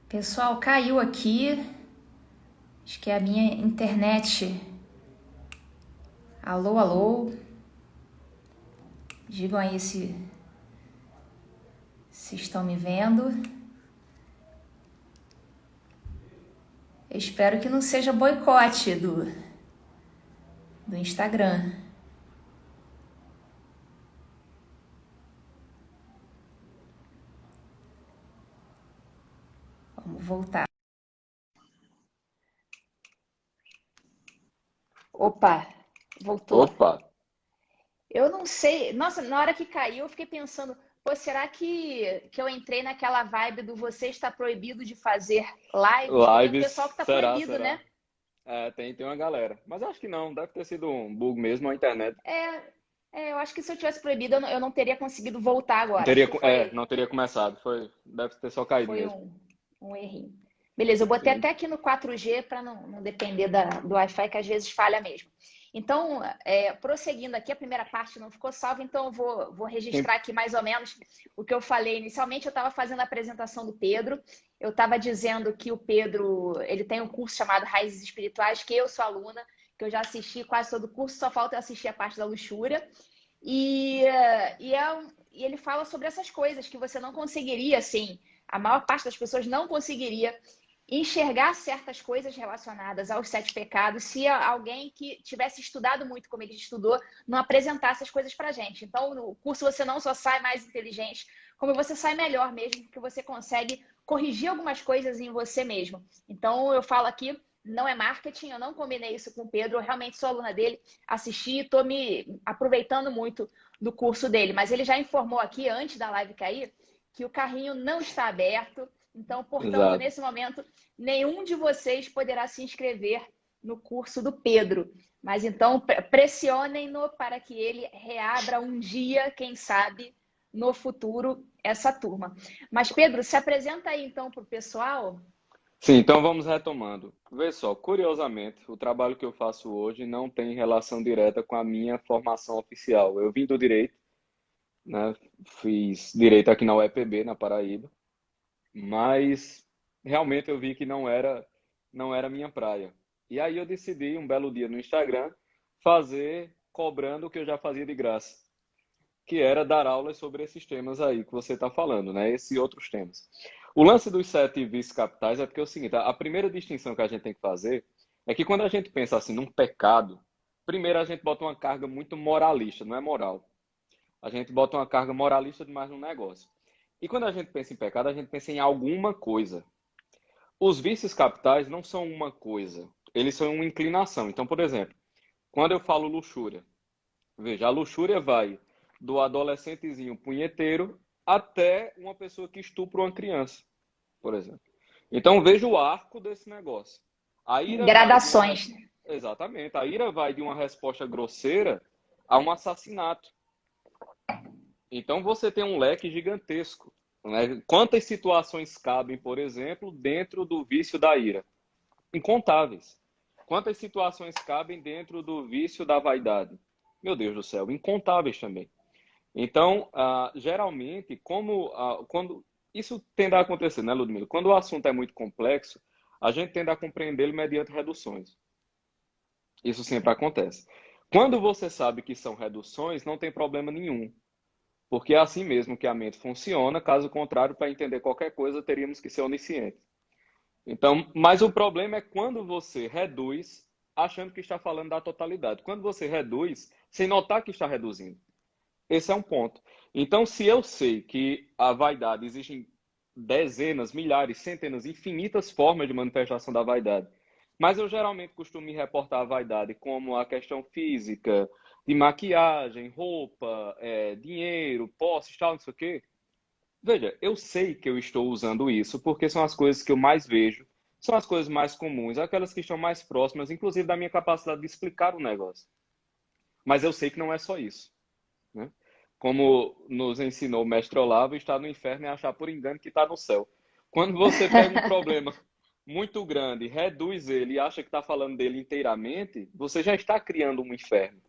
Pessoal, caiu aqui. Acho que é a minha internet. Alô, alô. Digam aí se estão me vendo. Eu espero que não seja boicote do Instagram. Vamos voltar. Opa, voltou. Opa, Eu não sei. Nossa, na hora que caiu, eu fiquei pensando, pô, será que eu entrei naquela vibe do você está proibido de fazer lives? Porque tem um pessoal lives, que tá será, proibido, será? né? É, tem uma galera. Mas acho que não, deve ter sido um bug mesmo na internet. É, eu acho que se eu tivesse proibido, eu não teria conseguido voltar Não agora. Acho teria, que foi, não teria começado. Deve ter só caído foi mesmo. um errinho. Beleza, eu botei Sim. até aqui no 4G para não depender do Wi-Fi, que às vezes falha mesmo. Então, prosseguindo aqui, a primeira parte não ficou salva, então eu vou Sim. registrar aqui mais ou menos o que eu falei inicialmente. Eu estava fazendo a apresentação do Pedro, eu estava dizendo que o Pedro ele tem um curso chamado Raízes Espirituais, que eu sou aluna, que eu já assisti quase todo o curso, só falta eu assistir a parte da luxúria. E, e ele fala sobre essas coisas que você não conseguiria, assim, a maior parte das pessoas não conseguiria enxergar certas coisas relacionadas aos sete pecados se alguém que tivesse estudado muito como ele estudou não apresentasse as coisas para gente. Então, no curso você não só sai mais inteligente, como você sai melhor mesmo, porque você consegue corrigir algumas coisas em você mesmo. Então, eu falo aqui, não é marketing, eu não combinei isso com o Pedro, eu realmente sou aluna dele, assisti e estou me aproveitando muito do curso dele. Mas ele já informou aqui, antes da live cair, que o carrinho não está aberto. Então, portanto, Exato. nesse momento, nenhum de vocês poderá se inscrever no curso do Pedro. Mas então, pressionem-no para que ele reabra um dia, quem sabe, no futuro, essa turma. Mas, Pedro, se apresenta aí então para o pessoal. Sim, então vamos retomando. Vê só, curiosamente, o trabalho que eu faço hoje não tem relação direta com a minha formação oficial. Eu vim do direito, né? Fiz direito aqui na UEPB, na Paraíba, mas realmente eu vi que não era minha praia. E aí eu decidi um belo dia no Instagram fazer cobrando o que eu já fazia de graça, que era dar aulas sobre esses temas aí que você está falando, né? Esses e outros temas. O lance dos sete vícios capitais é porque é o seguinte, a primeira distinção que a gente tem que fazer é que quando a gente pensa assim num pecado, primeiro a gente bota uma carga muito moralista, não é moral. A gente bota uma carga moralista demais no negócio. E quando a gente pensa em pecado, a gente pensa em alguma coisa. Os vícios capitais não são uma coisa, eles são uma inclinação. Então, por exemplo, quando eu falo luxúria, veja, a luxúria vai do adolescentezinho punheteiro até uma pessoa que estupra uma criança, por exemplo. Então, veja o arco desse negócio. A ira vai de uma Gradações. Exatamente, a ira vai de uma resposta grosseira a um assassinato. Então você tem um leque gigantesco, né? Quantas situações cabem, por exemplo, dentro do vício da ira? Incontáveis. Quantas situações cabem dentro do vício da vaidade? Meu Deus do céu, incontáveis também. Então, geralmente, quando isso tende a acontecer, né, Ludmila? Quando o assunto é muito complexo, a gente tende a compreendê-lo mediante reduções. Isso sempre acontece. Quando você sabe que são reduções, não tem problema nenhum. Porque é assim mesmo que a mente funciona, caso contrário, para entender qualquer coisa, teríamos que ser oniscientes. Então, mas o problema é quando você reduz, achando que está falando da totalidade. Quando você reduz, sem notar que está reduzindo. Esse é um ponto. Então, se eu sei que a vaidade existem dezenas, milhares, centenas, infinitas formas de manifestação da vaidade, mas eu geralmente costumo me reportar a vaidade como a questão física, de maquiagem, roupa, dinheiro, posses, tal, não sei o quê. Veja, eu sei que eu estou usando isso porque são as coisas que eu mais vejo, são as coisas mais comuns, aquelas que estão mais próximas, inclusive da minha capacidade de explicar o negócio. Mas eu sei que não é só isso, né? Como nos ensinou o mestre Olavo, estar no inferno é achar por engano que está no céu. Quando você pega um problema muito grande, reduz ele e acha que está falando dele inteiramente, você já está criando um inferno.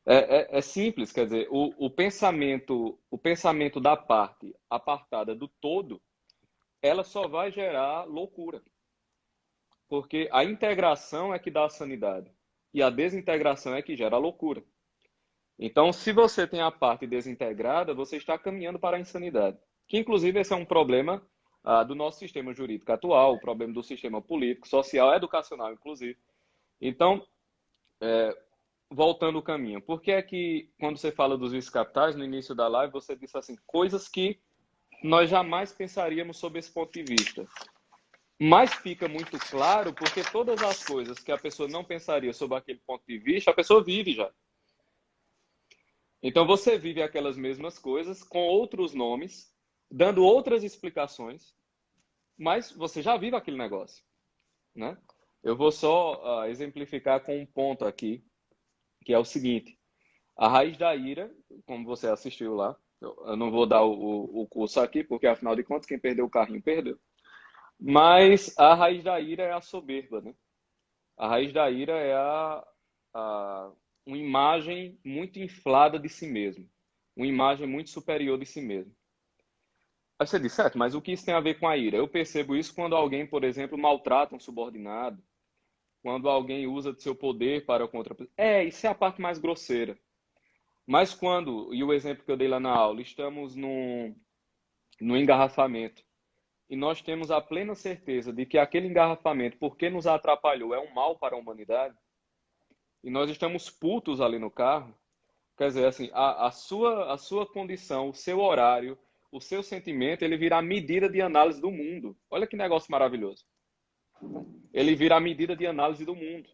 É simples, quer dizer, o pensamento da parte apartada do todo ela só vai gerar loucura. Porque a integração é que dá a sanidade. E a desintegração é que gera a loucura. Então, se você tem a parte desintegrada, você está caminhando para a insanidade. Que, inclusive, esse é um problema do nosso sistema jurídico atual, o problema do sistema político, social, educacional, inclusive. Então, voltando o caminho, por que é que, quando você fala dos vícios capitais, no início da live, você disse assim, coisas que nós jamais pensaríamos sob esse ponto de vista? Mas fica muito claro porque todas as coisas que a pessoa não pensaria sob aquele ponto de vista, a pessoa vive já. Então você vive aquelas mesmas coisas com outros nomes, dando outras explicações, mas você já vive aquele negócio, né? Eu vou só exemplificar com um ponto aqui, que é o seguinte. A raiz da ira, como você assistiu lá, eu não vou dar o curso aqui, porque afinal de contas, quem perdeu o carrinho, perdeu. Mas a raiz da ira é a soberba, né? A raiz da ira é uma imagem muito inflada de si mesmo. Uma imagem muito superior de si mesmo. Aí você diz, certo, mas o que isso tem a ver com a ira? Eu percebo isso quando alguém, por exemplo, maltrata um subordinado, quando alguém usa de seu poder para contra... isso é a parte mais grosseira. Mas quando, e o exemplo que eu dei lá na aula, estamos no engarrafamento, e nós temos a plena certeza de que aquele engarrafamento, porque nos atrapalhou, é um mal para a humanidade, e nós estamos putos ali no carro, quer dizer, assim, a sua condição, o seu horário, o seu sentimento, ele vira a medida de análise do mundo. Olha que negócio maravilhoso. Ele vira a medida de análise do mundo.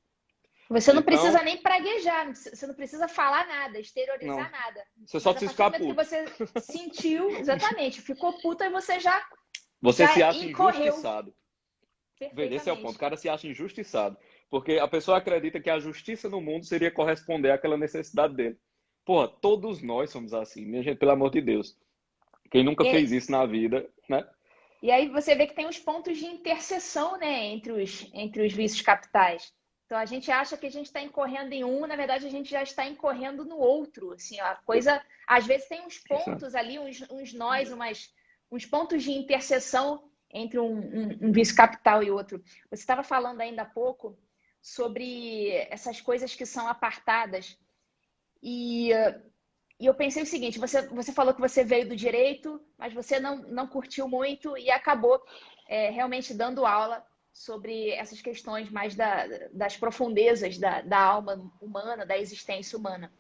Você não precisa nem praguejar, você não precisa falar nada, exteriorizar nada. Você só precisa ficar puto. Que você sentiu, exatamente, ficou puto e você já se acha incorreu. Injustiçado. Esse é o ponto. O cara se acha injustiçado. Porque a pessoa acredita que a justiça no mundo seria corresponder àquela necessidade dele. Porra, todos nós somos assim, minha gente, pelo amor de Deus. Quem nunca fez isso na vida, né? E aí você vê que tem uns pontos de interseção, né, entre os vícios capitais. Então a gente acha que a gente está incorrendo em um, na verdade a gente já está incorrendo no outro. Assim, a coisa, às vezes tem uns pontos ali, uns nós, uns pontos de interseção entre um vício capital e outro. Você estava falando ainda há pouco sobre essas coisas que são apartadas. E eu pensei o seguinte, você falou que você veio do direito, mas você não curtiu muito e acabou realmente dando aula sobre essas questões mais das profundezas da alma humana, da existência humana.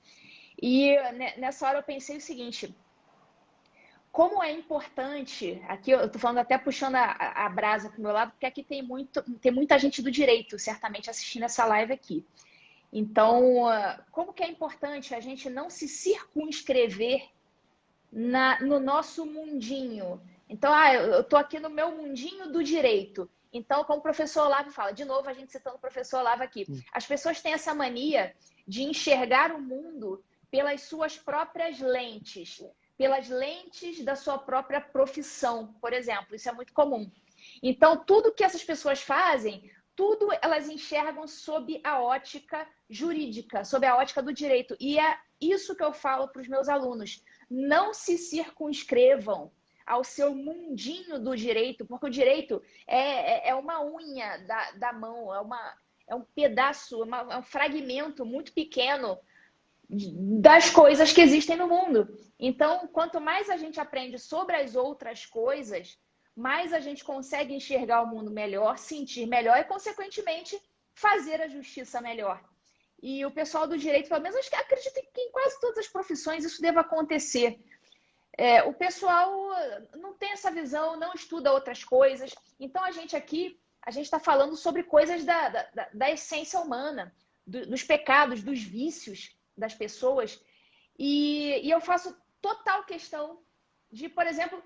E nessa hora eu pensei o seguinte, como é importante, aqui eu estou falando até puxando a brasa para o meu lado, porque aqui tem muita gente do direito, certamente, assistindo essa live aqui. Então, como que é importante a gente não se circunscrever no nosso mundinho? Então, eu estou aqui no meu mundinho do direito. Então, como o professor Olavo fala, de novo a gente citando o professor Olavo aqui, as pessoas têm essa mania de enxergar o mundo pelas suas próprias lentes, pelas lentes da sua própria profissão, por exemplo. Isso é muito comum. Então, tudo que essas pessoas fazem, tudo elas enxergam sob a ótica jurídica, sob a ótica do direito. E é isso que eu falo para os meus alunos. Não se circunscrevam ao seu mundinho do direito, porque o direito é uma unha da mão, é um pedaço, é um fragmento muito pequeno das coisas que existem no mundo. Então, quanto mais a gente aprende sobre as outras coisas, mais a gente consegue enxergar o mundo melhor, sentir melhor e, consequentemente, fazer a justiça melhor. E o pessoal do direito, pelo menos, acredito que em quase todas as profissões isso deva acontecer. O pessoal não tem essa visão, não estuda outras coisas. Então, a gente está falando sobre coisas da essência humana, dos pecados, dos vícios das pessoas. E eu faço total questão de, por exemplo,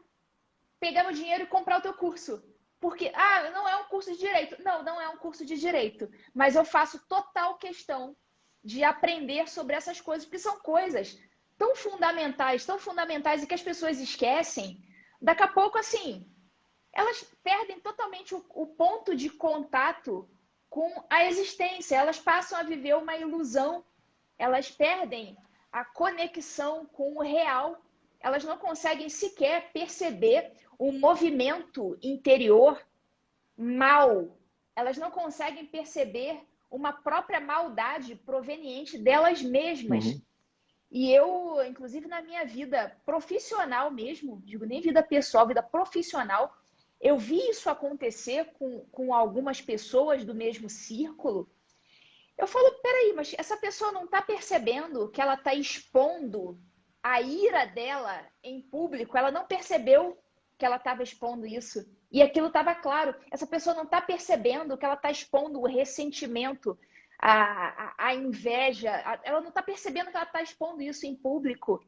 pegar meu dinheiro e comprar o teu curso. Porque, não é um curso de direito. Não é um curso de direito. Mas eu faço total questão de aprender sobre essas coisas, porque são coisas tão fundamentais e que as pessoas esquecem. Daqui a pouco, assim, elas perdem totalmente o ponto de contato com a existência. Elas passam a viver uma ilusão. Elas perdem a conexão com o real. Elas não conseguem sequer perceber um movimento interior mal. Elas não conseguem perceber uma própria maldade proveniente delas mesmas. Uhum. E eu, inclusive na minha vida profissional mesmo, digo nem vida pessoal, vida profissional, eu vi isso acontecer com algumas pessoas do mesmo círculo. Eu falo, peraí, mas essa pessoa não está percebendo que ela está expondo a ira dela em público? Ela não percebeu que ela estava expondo isso. E aquilo estava claro. Essa pessoa não está percebendo que ela está expondo o ressentimento, a inveja. Ela não está percebendo que ela está expondo isso em público.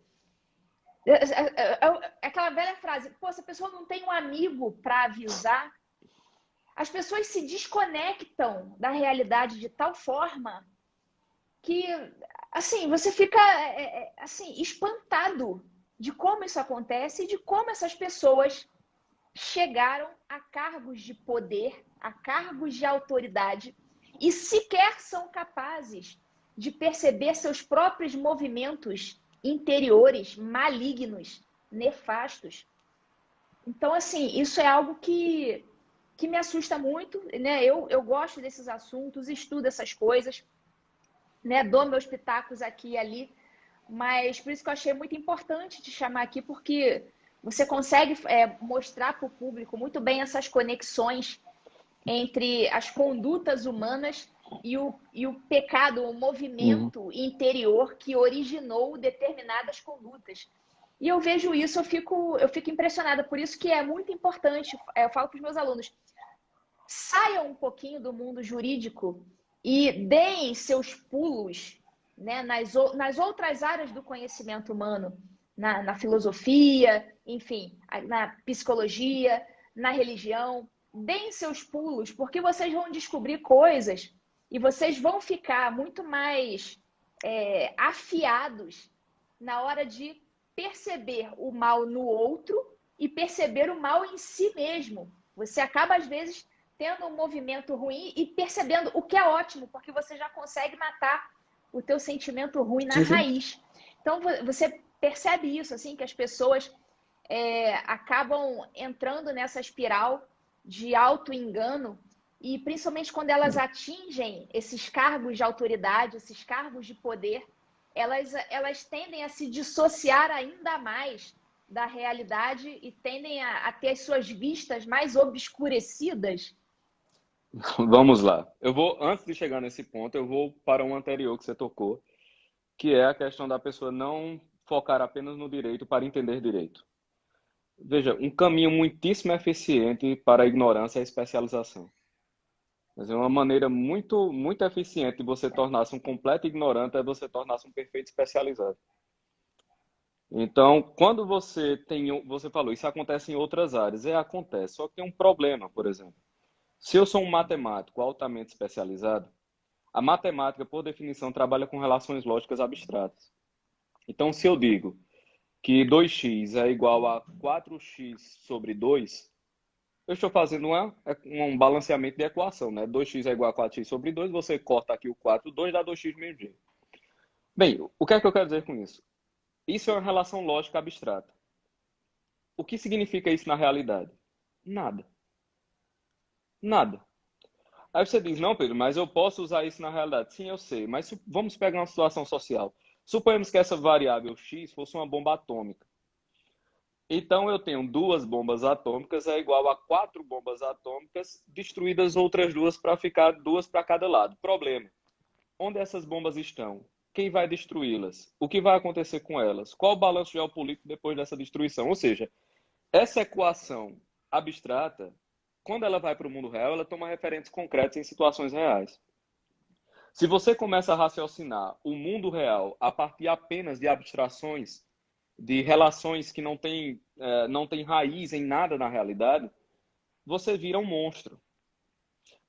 Aquela velha frase, pô, essa pessoa não tem um amigo para avisar. As pessoas se desconectam da realidade de tal forma que, assim, você fica assim, espantado de como isso acontece e de como essas pessoas chegaram a cargos de poder, a cargos de autoridade e sequer são capazes de perceber seus próprios movimentos interiores malignos, nefastos. Então, assim, isso é algo que me assusta muito, né? Eu gosto desses assuntos, estudo essas coisas, né? Dou meus pitacos aqui e ali, mas por isso que eu achei muito importante te chamar aqui, porque você consegue mostrar para o público muito bem essas conexões entre as condutas humanas e o pecado, o Uhum. movimento interior que originou determinadas condutas. E eu vejo isso, eu fico impressionada. Por isso que é muito importante, eu falo para os meus alunos, saiam um pouquinho do mundo jurídico e deem seus pulos, né, nas outras áreas do conhecimento humano, na filosofia, enfim, na psicologia, na religião. Deem seus pulos, porque vocês vão descobrir coisas e vocês vão ficar muito mais afiados na hora de perceber o mal no outro e perceber o mal em si mesmo. Você acaba, às vezes, tendo um movimento ruim e percebendo o que é ótimo, porque você já consegue matar o teu sentimento ruim na Sim, sim. raiz. Então, você percebe isso, assim, que as pessoas acabam entrando nessa espiral de auto-engano e principalmente quando elas atingem esses cargos de autoridade, esses cargos de poder, elas tendem a se dissociar ainda mais da realidade e tendem a ter as suas vistas mais obscurecidas. Vamos lá. Antes de chegar nesse ponto, eu vou para um anterior que você tocou, que é a questão da pessoa não focar apenas no direito para entender direito. Veja, um caminho muitíssimo eficiente para a ignorância é a especialização. Mas é uma maneira muito eficiente de você tornar-se um completo ignorante é você tornar-se um perfeito especializado. Então, quando você falou, isso acontece em outras áreas, acontece, só que tem um problema, por exemplo. Se eu sou um matemático altamente especializado, a matemática, por definição, trabalha com relações lógicas abstratas. Então, se eu digo que 2x é igual a 4x sobre 2, eu estou fazendo um balanceamento de equação, né? 2x é igual a 4x sobre 2, você corta aqui o 4, 2 dá 2x menos g. Bem, o que é que eu quero dizer com isso? Isso é uma relação lógica abstrata. O que significa isso na realidade? Nada. Nada. Aí você diz, não, Pedro, mas eu posso usar isso na realidade. Sim, eu sei, mas vamos pegar uma situação social. Suponhamos que essa variável x fosse uma bomba atômica. Então eu tenho duas bombas atômicas é igual a 4 bombas atômicas destruídas outras duas para ficar duas para cada lado. Problema. Onde essas bombas estão? Quem vai destruí-las? O que vai acontecer com elas? Qual o balanço geopolítico depois dessa destruição? Ou seja, essa equação abstrata, quando ela vai para o mundo real, ela toma referentes concretos em situações reais. Se você começa a raciocinar o mundo real a partir apenas de abstrações, de relações que não têm raiz em nada na realidade, você vira um monstro.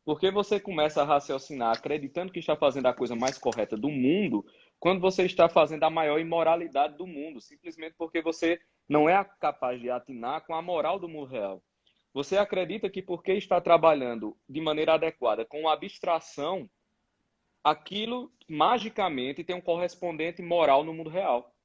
Porque você começa a raciocinar acreditando que está fazendo a coisa mais correta do mundo, quando você está fazendo a maior imoralidade do mundo, simplesmente porque você não é capaz de atinar com a moral do mundo real. Você acredita que porque está trabalhando de maneira adequada com abstração, aquilo magicamente tem um correspondente moral no mundo real.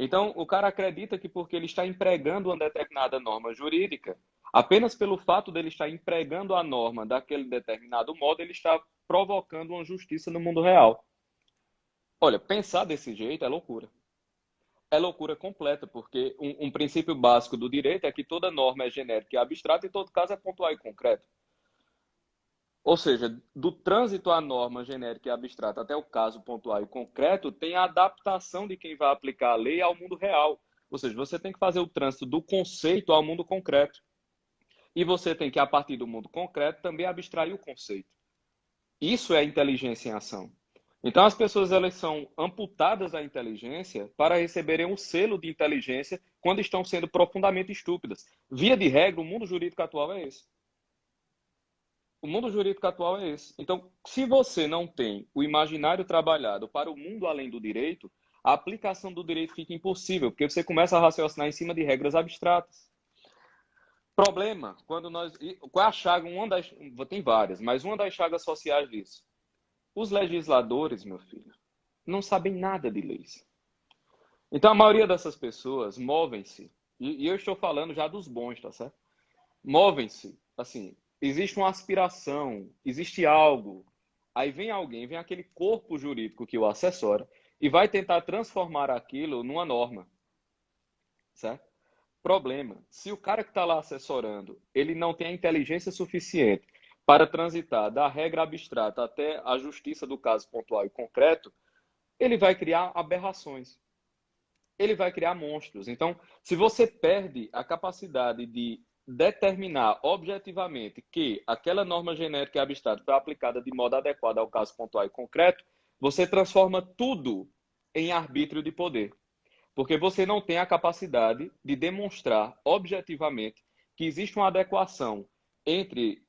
Então, o cara acredita que porque ele está empregando uma determinada norma jurídica, apenas pelo fato dele estar empregando a norma daquele determinado modo, ele está provocando uma justiça no mundo real. Olha, pensar desse jeito é loucura. É loucura completa, porque um princípio básico do direito é que toda norma é genérica e abstrata, e em todo caso é pontual e concreto. Ou seja, do trânsito à norma genérica e abstrata até o caso pontual e concreto, tem a adaptação de quem vai aplicar a lei ao mundo real. Ou seja, você tem que fazer o trânsito do conceito ao mundo concreto. E você tem que, a partir do mundo concreto, também abstrair o conceito. Isso é inteligência em ação. Então, as pessoas elas são amputadas da inteligência para receberem um selo de inteligência quando estão sendo profundamente estúpidas. Via de regra, o mundo jurídico atual é esse. O mundo jurídico atual é esse. Então, se você não tem o imaginário trabalhado para o mundo além do direito, a aplicação do direito fica impossível, porque você começa a raciocinar em cima de regras abstratas. Problema, quando nós... Qual é a chaga? Tem várias, mas uma das chagas sociais disso. Os legisladores, meu filho, não sabem nada de leis. Então, a maioria dessas pessoas movem-se, e eu estou falando já dos bons, tá certo? Movem-se, assim, existe uma aspiração, existe algo, aí vem alguém, vem aquele corpo jurídico que o assessora, e vai tentar transformar aquilo numa norma, certo? Problema, se o cara que está lá assessorando, ele não tem a inteligência suficiente para transitar da regra abstrata até a justiça do caso pontual e concreto, ele vai criar aberrações. Ele vai criar monstros. Então, se você perde a capacidade de determinar objetivamente que aquela norma genérica e abstrata foi aplicada de modo adequado ao caso pontual e concreto, você transforma tudo em arbítrio de poder. Porque você não tem a capacidade de demonstrar objetivamente que existe uma adequação entre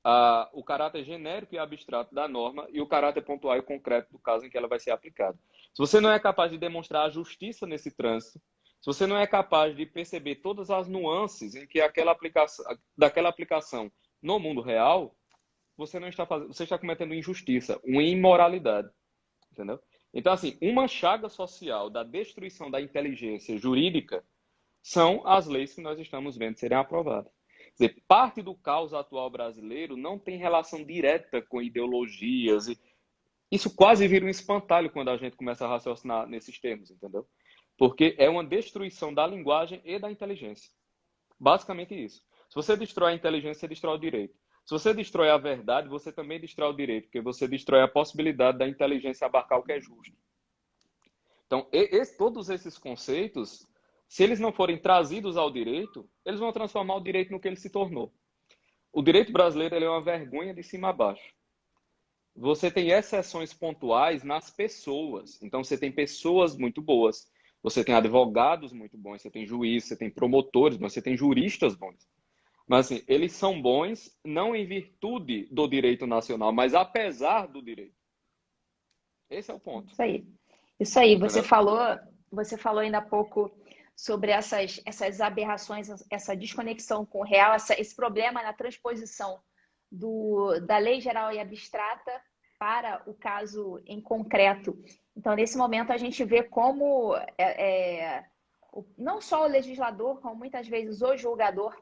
o caráter genérico e abstrato da norma e o caráter pontual e concreto do caso em que ela vai ser aplicada. Se você não é capaz de demonstrar a justiça nesse trânsito, se você não é capaz de perceber todas as nuances em que daquela aplicação no mundo real, você está cometendo injustiça, uma imoralidade, entendeu? Então, assim, uma chaga social da destruição da inteligência jurídica são as leis que nós estamos vendo serem aprovadas. Quer dizer, parte do caos atual brasileiro não tem relação direta com ideologias. Isso quase vira um espantalho quando a gente começa a raciocinar nesses termos, entendeu? Porque é uma destruição da linguagem e da inteligência. Basicamente isso. Se você destrói a inteligência, você destrói o direito. Se você destrói a verdade, você também destrói o direito, porque você destrói a possibilidade da inteligência abarcar o que é justo. Então, todos esses conceitos, se eles não forem trazidos ao direito, eles vão transformar o direito no que ele se tornou. O direito brasileiro ele é uma vergonha de cima a baixo. Você tem exceções pontuais nas pessoas. Então, você tem pessoas muito boas, você tem advogados muito bons, você tem juízes, você tem promotores, mas você tem juristas bons. Mas, assim, eles são bons não em virtude do direito nacional, mas apesar do direito. Esse é o ponto. Isso aí. Isso aí. Entendeu? Você falou ainda há pouco sobre essas aberrações, essa desconexão com o real, esse problema na transposição da lei geral e abstrata para o caso em concreto. Então, nesse momento, a gente vê como não só o legislador, como muitas vezes o julgador,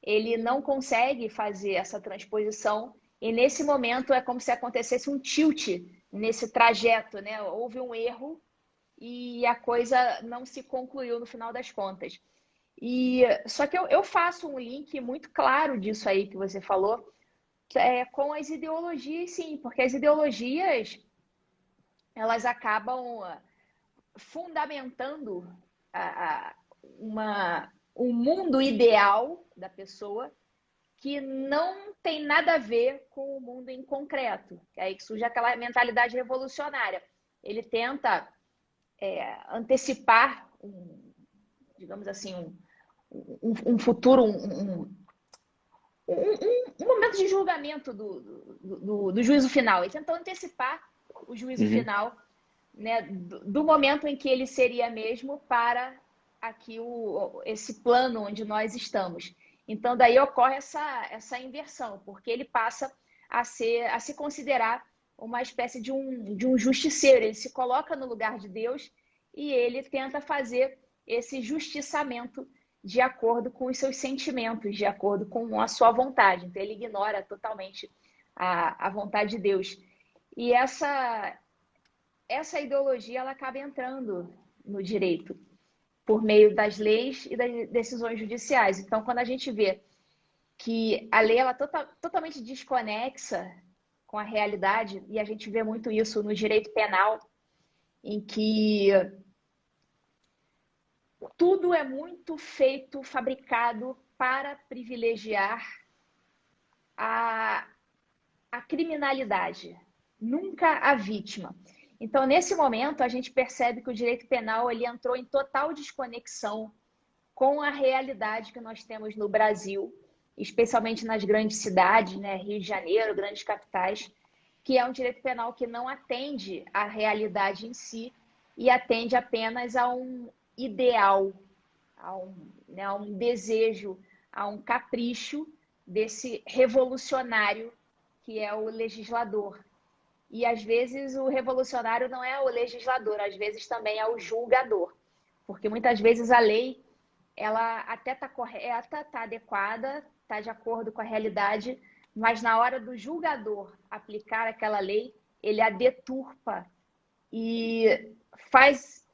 ele não consegue fazer essa transposição, e nesse momento é como se acontecesse um tilt nesse trajeto, né? Houve um erro e a coisa não se concluiu no final das contas. Só que eu faço um link muito claro disso aí que você falou, com as ideologias, sim, porque as ideologias elas acabam fundamentando um mundo ideal da pessoa que não tem nada a ver com o mundo em concreto. É aí que surge aquela mentalidade revolucionária. Ele tenta antecipar, digamos assim, um futuro, um momento de julgamento do juízo final. Ele tentou antecipar o juízo final, né, do momento em que ele seria mesmo para aqui esse plano onde nós estamos. Então, daí ocorre essa inversão, porque ele passa a se considerar uma espécie de um justiceiro. Ele se coloca no lugar de Deus e ele tenta fazer esse justiçamento de acordo com os seus sentimentos, de acordo com a sua vontade. Então, ele ignora totalmente a vontade de Deus. E essa ideologia ela acaba entrando no direito por meio das leis e das decisões judiciais. Então, quando a gente vê que a lei ela totalmente desconexa com a realidade, e a gente vê muito isso no direito penal, em que tudo é muito feito, fabricado para privilegiar a criminalidade, nunca a vítima. Então, nesse momento, a gente percebe que o direito penal ele entrou em total desconexão com a realidade que nós temos no Brasil, especialmente nas grandes cidades, né? Rio de Janeiro, grandes capitais, que é um direito penal que não atende à realidade em si e atende apenas a um ideal, a um desejo, a um capricho desse revolucionário que é o legislador. E às vezes o revolucionário não é o legislador, às vezes também é o julgador, porque muitas vezes a lei ela até está correta, está adequada, está de acordo com a realidade, mas na hora do julgador aplicar aquela lei, ele a deturpa e faz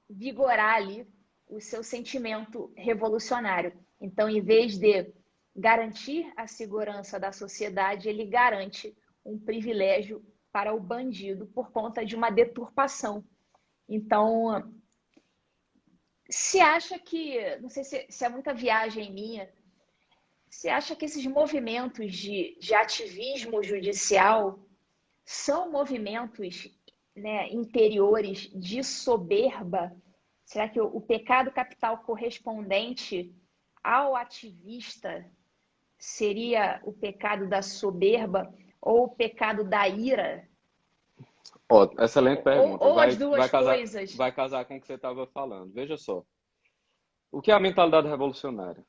vigorar ali o seu sentimento revolucionário. Então, em vez de garantir a segurança da sociedade, ele garante um privilégio para o bandido por conta de uma deturpação. Então, se acha que, não sei se é muita viagem minha, se acha que esses movimentos de ativismo judicial são movimentos, né, interiores de soberba? Será que o pecado capital correspondente ao ativista seria o pecado da soberba ou o pecado da ira? Ó, excelente pergunta. Ou as duas coisas? Vai casar com o que você estava falando. Veja só. O que é a mentalidade revolucionária?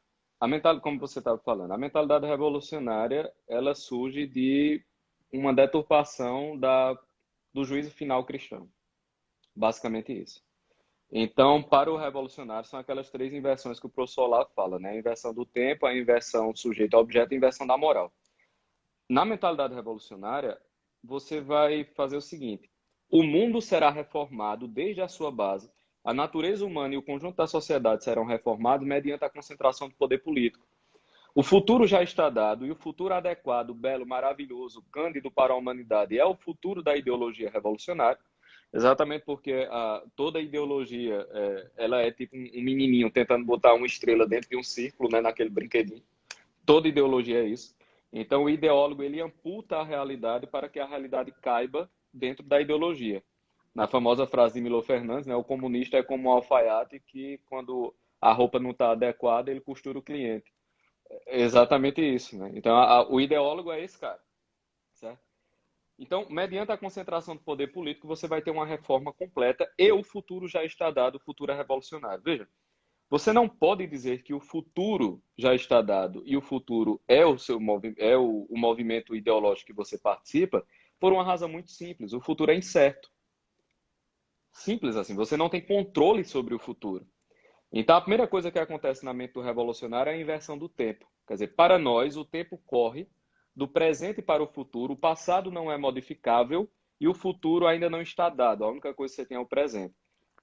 Como você estava falando, a mentalidade revolucionária ela surge de uma deturpação do juízo final cristão. Basicamente isso. Então, para o revolucionário, são aquelas três inversões que o professor Olavo fala, né? A inversão do tempo, a inversão sujeito a objeto e a inversão da moral. Na mentalidade revolucionária, você vai fazer o seguinte: o mundo será reformado desde a sua base, a natureza humana e o conjunto da sociedade serão reformados mediante a concentração do poder político. O futuro já está dado e o futuro adequado, belo, maravilhoso, cândido para a humanidade é o futuro da ideologia revolucionária. Exatamente porque toda ideologia ela é tipo um menininho tentando botar uma estrela dentro de um círculo, né, naquele brinquedinho. Toda ideologia é isso. Então, o ideólogo ele amputa a realidade para que a realidade caiba dentro da ideologia. Na famosa frase de Milo Fernandes, né, o comunista é como um alfaiate que, quando a roupa não está adequada, ele costura o cliente. É exatamente isso. Né? Então, o ideólogo é esse cara. Certo? Então, mediante a concentração do poder político, você vai ter uma reforma completa e o futuro já está dado, o futuro é revolucionário. Veja, você não pode dizer que o futuro já está dado e o futuro é o movimento ideológico que você participa por uma razão muito simples. O futuro é incerto. Simples assim. Você não tem controle sobre o futuro. Então, a primeira coisa que acontece na mente do revolucionário é a inversão do tempo. Quer dizer, para nós, o tempo corre do presente para o futuro. O passado não é modificável e o futuro ainda não está dado. A única coisa que você tem é o presente.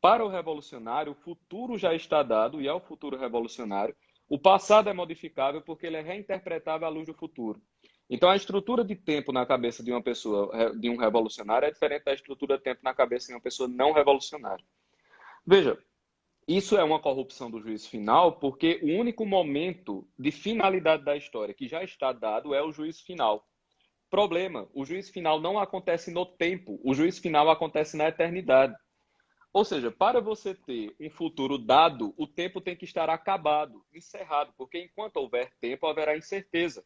Para o revolucionário, o futuro já está dado e é o futuro revolucionário. O passado é modificável porque ele é reinterpretável à luz do futuro. Então, a estrutura de tempo na cabeça de uma pessoa, de um revolucionário, é diferente da estrutura de tempo na cabeça de uma pessoa não revolucionária. Veja, isso é uma corrupção do juízo final porque o único momento de finalidade da história que já está dado é o juízo final. Problema, o juízo final não acontece no tempo, o juízo final acontece na eternidade. Ou seja, para você ter um futuro dado, o tempo tem que estar acabado, encerrado, porque enquanto houver tempo, haverá incerteza.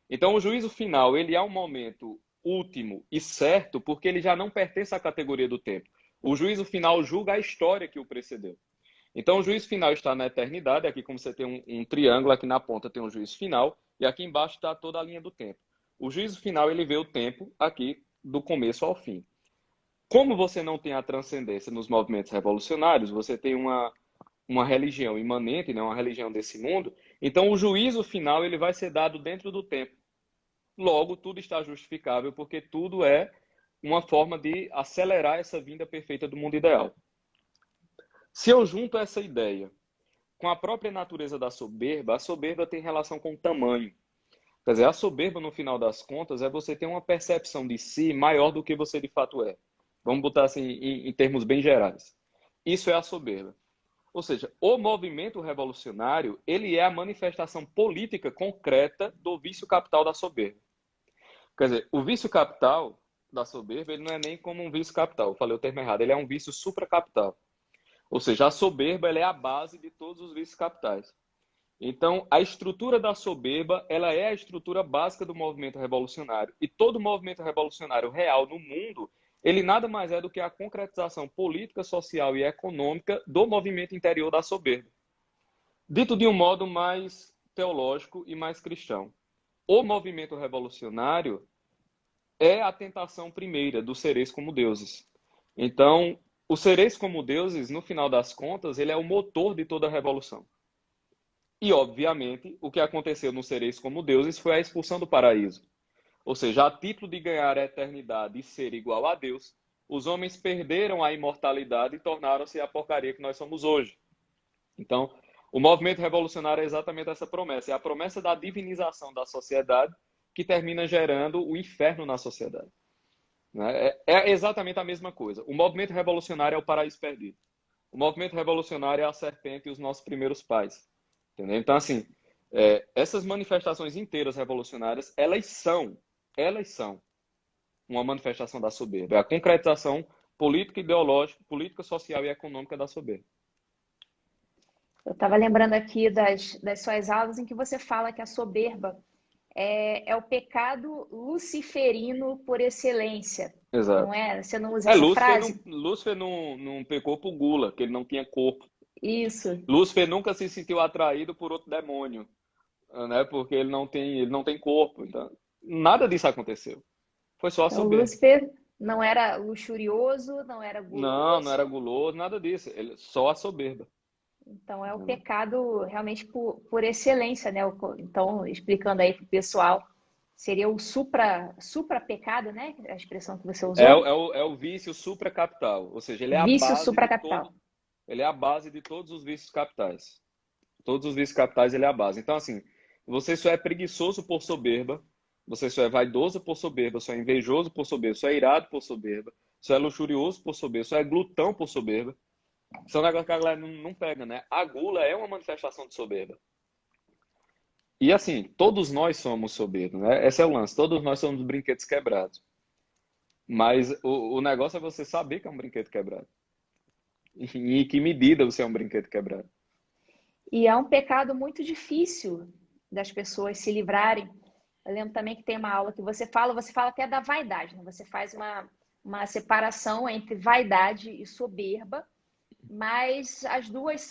Então, o juízo final, ele é um momento último e certo, porque ele já não pertence à categoria do tempo. O juízo final julga a história que o precedeu. Então, o juízo final está na eternidade. Aqui, como você tem um triângulo, aqui na ponta tem um juízo final, e aqui embaixo está toda a linha do tempo. O juízo final, ele vê o tempo aqui do começo ao fim. Como você não tem a transcendência nos movimentos revolucionários, você tem uma religião imanente, né, uma religião desse mundo, então o juízo final ele vai ser dado dentro do tempo. Logo, tudo está justificável, porque tudo é uma forma de acelerar essa vinda perfeita do mundo ideal. Se eu junto essa ideia com a própria natureza da soberba, a soberba tem relação com o tamanho. Quer dizer, a soberba, no final das contas, é você ter uma percepção de si maior do que você de fato é. Vamos botar assim em termos bem gerais. Isso é a soberba. Ou seja, o movimento revolucionário, ele é a manifestação política concreta do vício capital da soberba. Quer dizer, o vício capital da soberba, ele não é nem como um vício capital. Eu falei o termo errado. Ele é um vício supracapital. Ou seja, a soberba, ela é a base de todos os vícios capitais. Então, a estrutura da soberba, ela é a estrutura básica do movimento revolucionário. E todo movimento revolucionário real no mundo, ele nada mais é do que a concretização política, social e econômica do movimento interior da soberba. Dito de um modo mais teológico e mais cristão. O movimento revolucionário é a tentação primeira dos seres como deuses. Então, os seres como deuses, no final das contas, ele é o motor de toda a revolução. E, obviamente, o que aconteceu nos seres como deuses foi a expulsão do paraíso. Ou seja, a título de ganhar a eternidade e ser igual a Deus, os homens perderam a imortalidade e tornaram-se a porcaria que nós somos hoje. Então, o movimento revolucionário é exatamente essa promessa. É a promessa da divinização da sociedade que termina gerando o inferno na sociedade. É exatamente a mesma coisa. O movimento revolucionário é o paraíso perdido. O movimento revolucionário é a serpente e os nossos primeiros pais. Entendeu? Então, assim, essas manifestações inteiras revolucionárias, elas são uma manifestação da soberba. É a concretização política, ideológica, política, social e econômica da soberba. Eu estava lembrando aqui das suas aulas em que você fala que a soberba é o pecado luciferino por excelência. Exato. Não é? Você não usa essa frase? Lúcifer não pecou por gula, que ele não tinha corpo. Isso. Lúcifer nunca se sentiu atraído por outro demônio, né? Porque ele não tem corpo. Então, nada disso aconteceu. Foi só a Então, soberba. Lúcifer não era luxurioso, não era guloso. Não era guloso, nada disso. Só a soberba. Então, é o pecado realmente por excelência, né? Então, explicando aí para o pessoal, seria o supra-pecado, né? A expressão que você usou. É o vício supracapital. Ou seja, ele é a Vício base supracapital. ele é a base de todos os vícios capitais. Todos os vícios capitais, ele é a base. Então, assim, você só é preguiçoso por soberba, você só é vaidoso por soberba, só é invejoso por soberba, só é irado por soberba, só é luxurioso por soberba, só é glutão por soberba. Isso é um negócio que a galera não pega, né? A gula é uma manifestação de soberba. E assim, todos nós somos soberbos, né? Esse é o lance. Todos nós somos brinquedos quebrados. Mas o negócio é você saber que é um brinquedo quebrado. E em que medida você é um brinquedo quebrado. E é um pecado muito difícil das pessoas se livrarem. Eu lembro também que tem uma aula que você fala até da vaidade, né? Você faz uma separação entre vaidade e soberba, mas as duas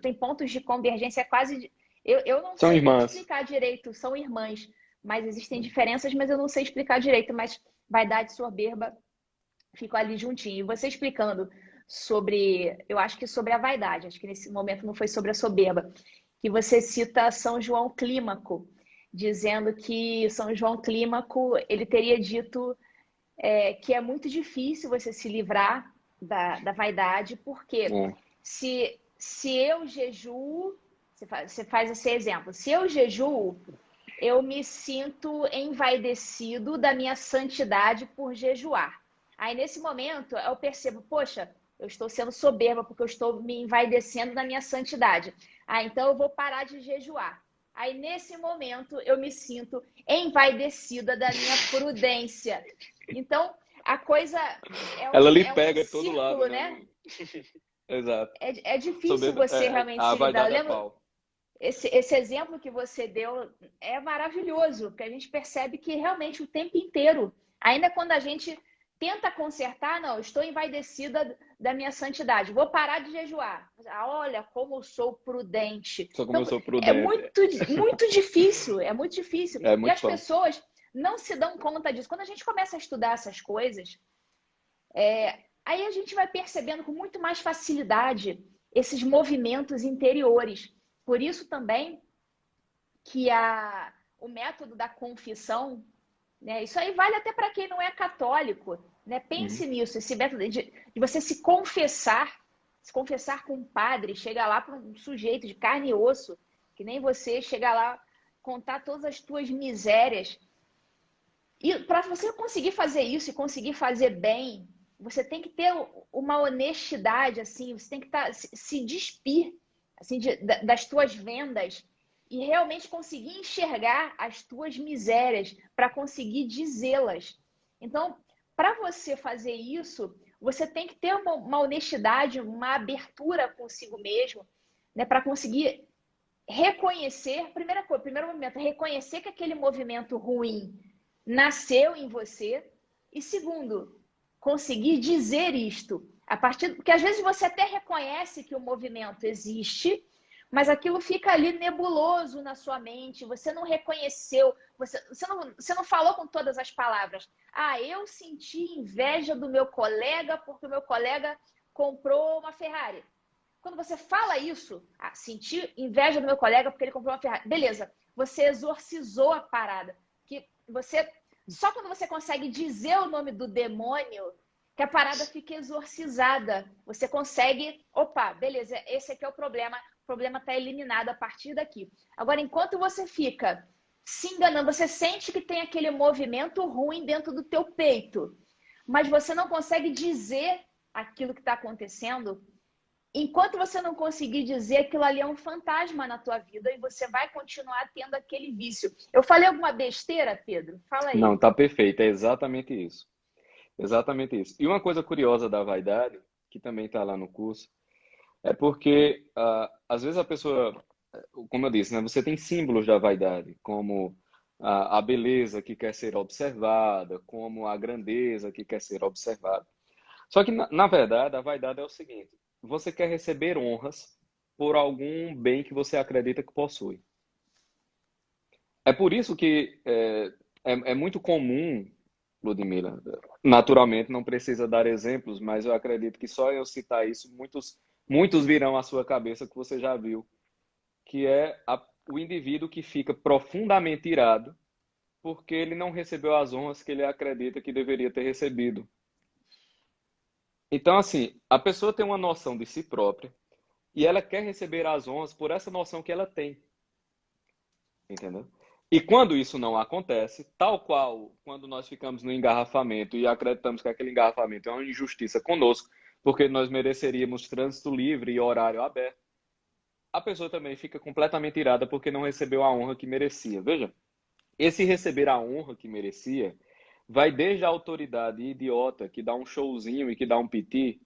tem pontos de convergência quase. Eu não São sei nem irmãs. explicar direito, são irmãs, mas existem diferenças, mas eu não sei explicar direito. Mas vaidade e soberba ficam ali juntinho. E você explicando eu acho que sobre a vaidade, acho que nesse momento não foi sobre a soberba, que você cita São João Clímaco, dizendo que São João Clímaco, ele teria dito que é muito difícil você se livrar da vaidade, porque se eu jejuo, você faz esse exemplo, se eu jejuo, eu me sinto envaidecido da minha santidade por jejuar. Aí, nesse momento, eu percebo, poxa, eu estou sendo soberba porque eu estou me envaidecendo da minha santidade. Então eu vou parar de jejuar. Aí, nesse momento, eu me sinto envaidecida da minha prudência. Então, a coisa ela lhe pega um de todo círculo, lado, né? Exato. É difícil você realmente a se lidar. vaidade Lembra? pau. Esse exemplo que você deu é maravilhoso, porque a gente percebe que realmente o tempo inteiro, ainda quando a gente tenta consertar, não, estou envaidecida da minha santidade, vou parar de jejuar. Olha como eu sou prudente. Eu sou prudente. É muito difícil, é muito difícil. E as pessoas não se dão conta disso. Quando a gente começa a estudar essas coisas, aí a gente vai percebendo com muito mais facilidade esses movimentos interiores. Por isso também que o método da confissão, né, isso aí vale até para quem não é católico, né? Pense nisso, esse método de você se confessar com um padre, chega lá para um sujeito de carne e osso, que nem você, chega lá, contar todas as tuas misérias. E para você conseguir fazer isso e conseguir fazer bem, você tem que ter uma honestidade, assim, você tem que se despir assim, das tuas vendas e realmente conseguir enxergar as tuas misérias para conseguir dizê-las. Então, para você fazer isso, você tem que ter uma honestidade, uma abertura consigo mesmo, né, para conseguir reconhecer, primeiro momento, reconhecer que aquele movimento ruim nasceu em você. E segundo, conseguir dizer isto. Porque às vezes você até reconhece que o movimento existe, mas aquilo fica ali nebuloso na sua mente, você não reconheceu, você não falou com todas as palavras. Ah, eu senti inveja do meu colega porque o meu colega comprou uma Ferrari. Quando você fala isso, senti inveja do meu colega porque ele comprou uma Ferrari. Beleza, você exorcizou a parada. Só quando você consegue dizer o nome do demônio que a parada fica exorcizada. Você consegue, opa, beleza, esse aqui é o problema está eliminado a partir daqui. Agora, enquanto você fica se enganando, você sente que tem aquele movimento ruim dentro do teu peito, mas você não consegue dizer aquilo que está acontecendo. Enquanto você não conseguir dizer, aquilo ali é um fantasma na tua vida e você vai continuar tendo aquele vício. Eu falei alguma besteira, Pedro? Fala aí. Não, tá perfeito, é exatamente isso. Exatamente isso. E uma coisa curiosa da vaidade, que também está lá no curso, é porque às vezes a pessoa, como eu disse, né, você tem símbolos da vaidade, como a beleza que quer ser observada, como a grandeza que quer ser observada. Só que, na verdade, a vaidade é o seguinte: você quer receber honras por algum bem que você acredita que possui. É por isso que é muito comum, Ludmila, naturalmente não precisa dar exemplos, mas eu acredito que só eu citar isso, muitos virão à sua cabeça que você já viu, que é o indivíduo que fica profundamente irado porque ele não recebeu as honras que ele acredita que deveria ter recebido. Então, assim, a pessoa tem uma noção de si própria e ela quer receber as honras por essa noção que ela tem. Entendeu? E quando isso não acontece, tal qual quando nós ficamos no engarrafamento e acreditamos que aquele engarrafamento é uma injustiça conosco, porque nós mereceríamos trânsito livre e horário aberto, a pessoa também fica completamente irada porque não recebeu a honra que merecia. Veja, esse receber a honra que merecia vai desde a autoridade idiota que dá um showzinho e que dá um piti,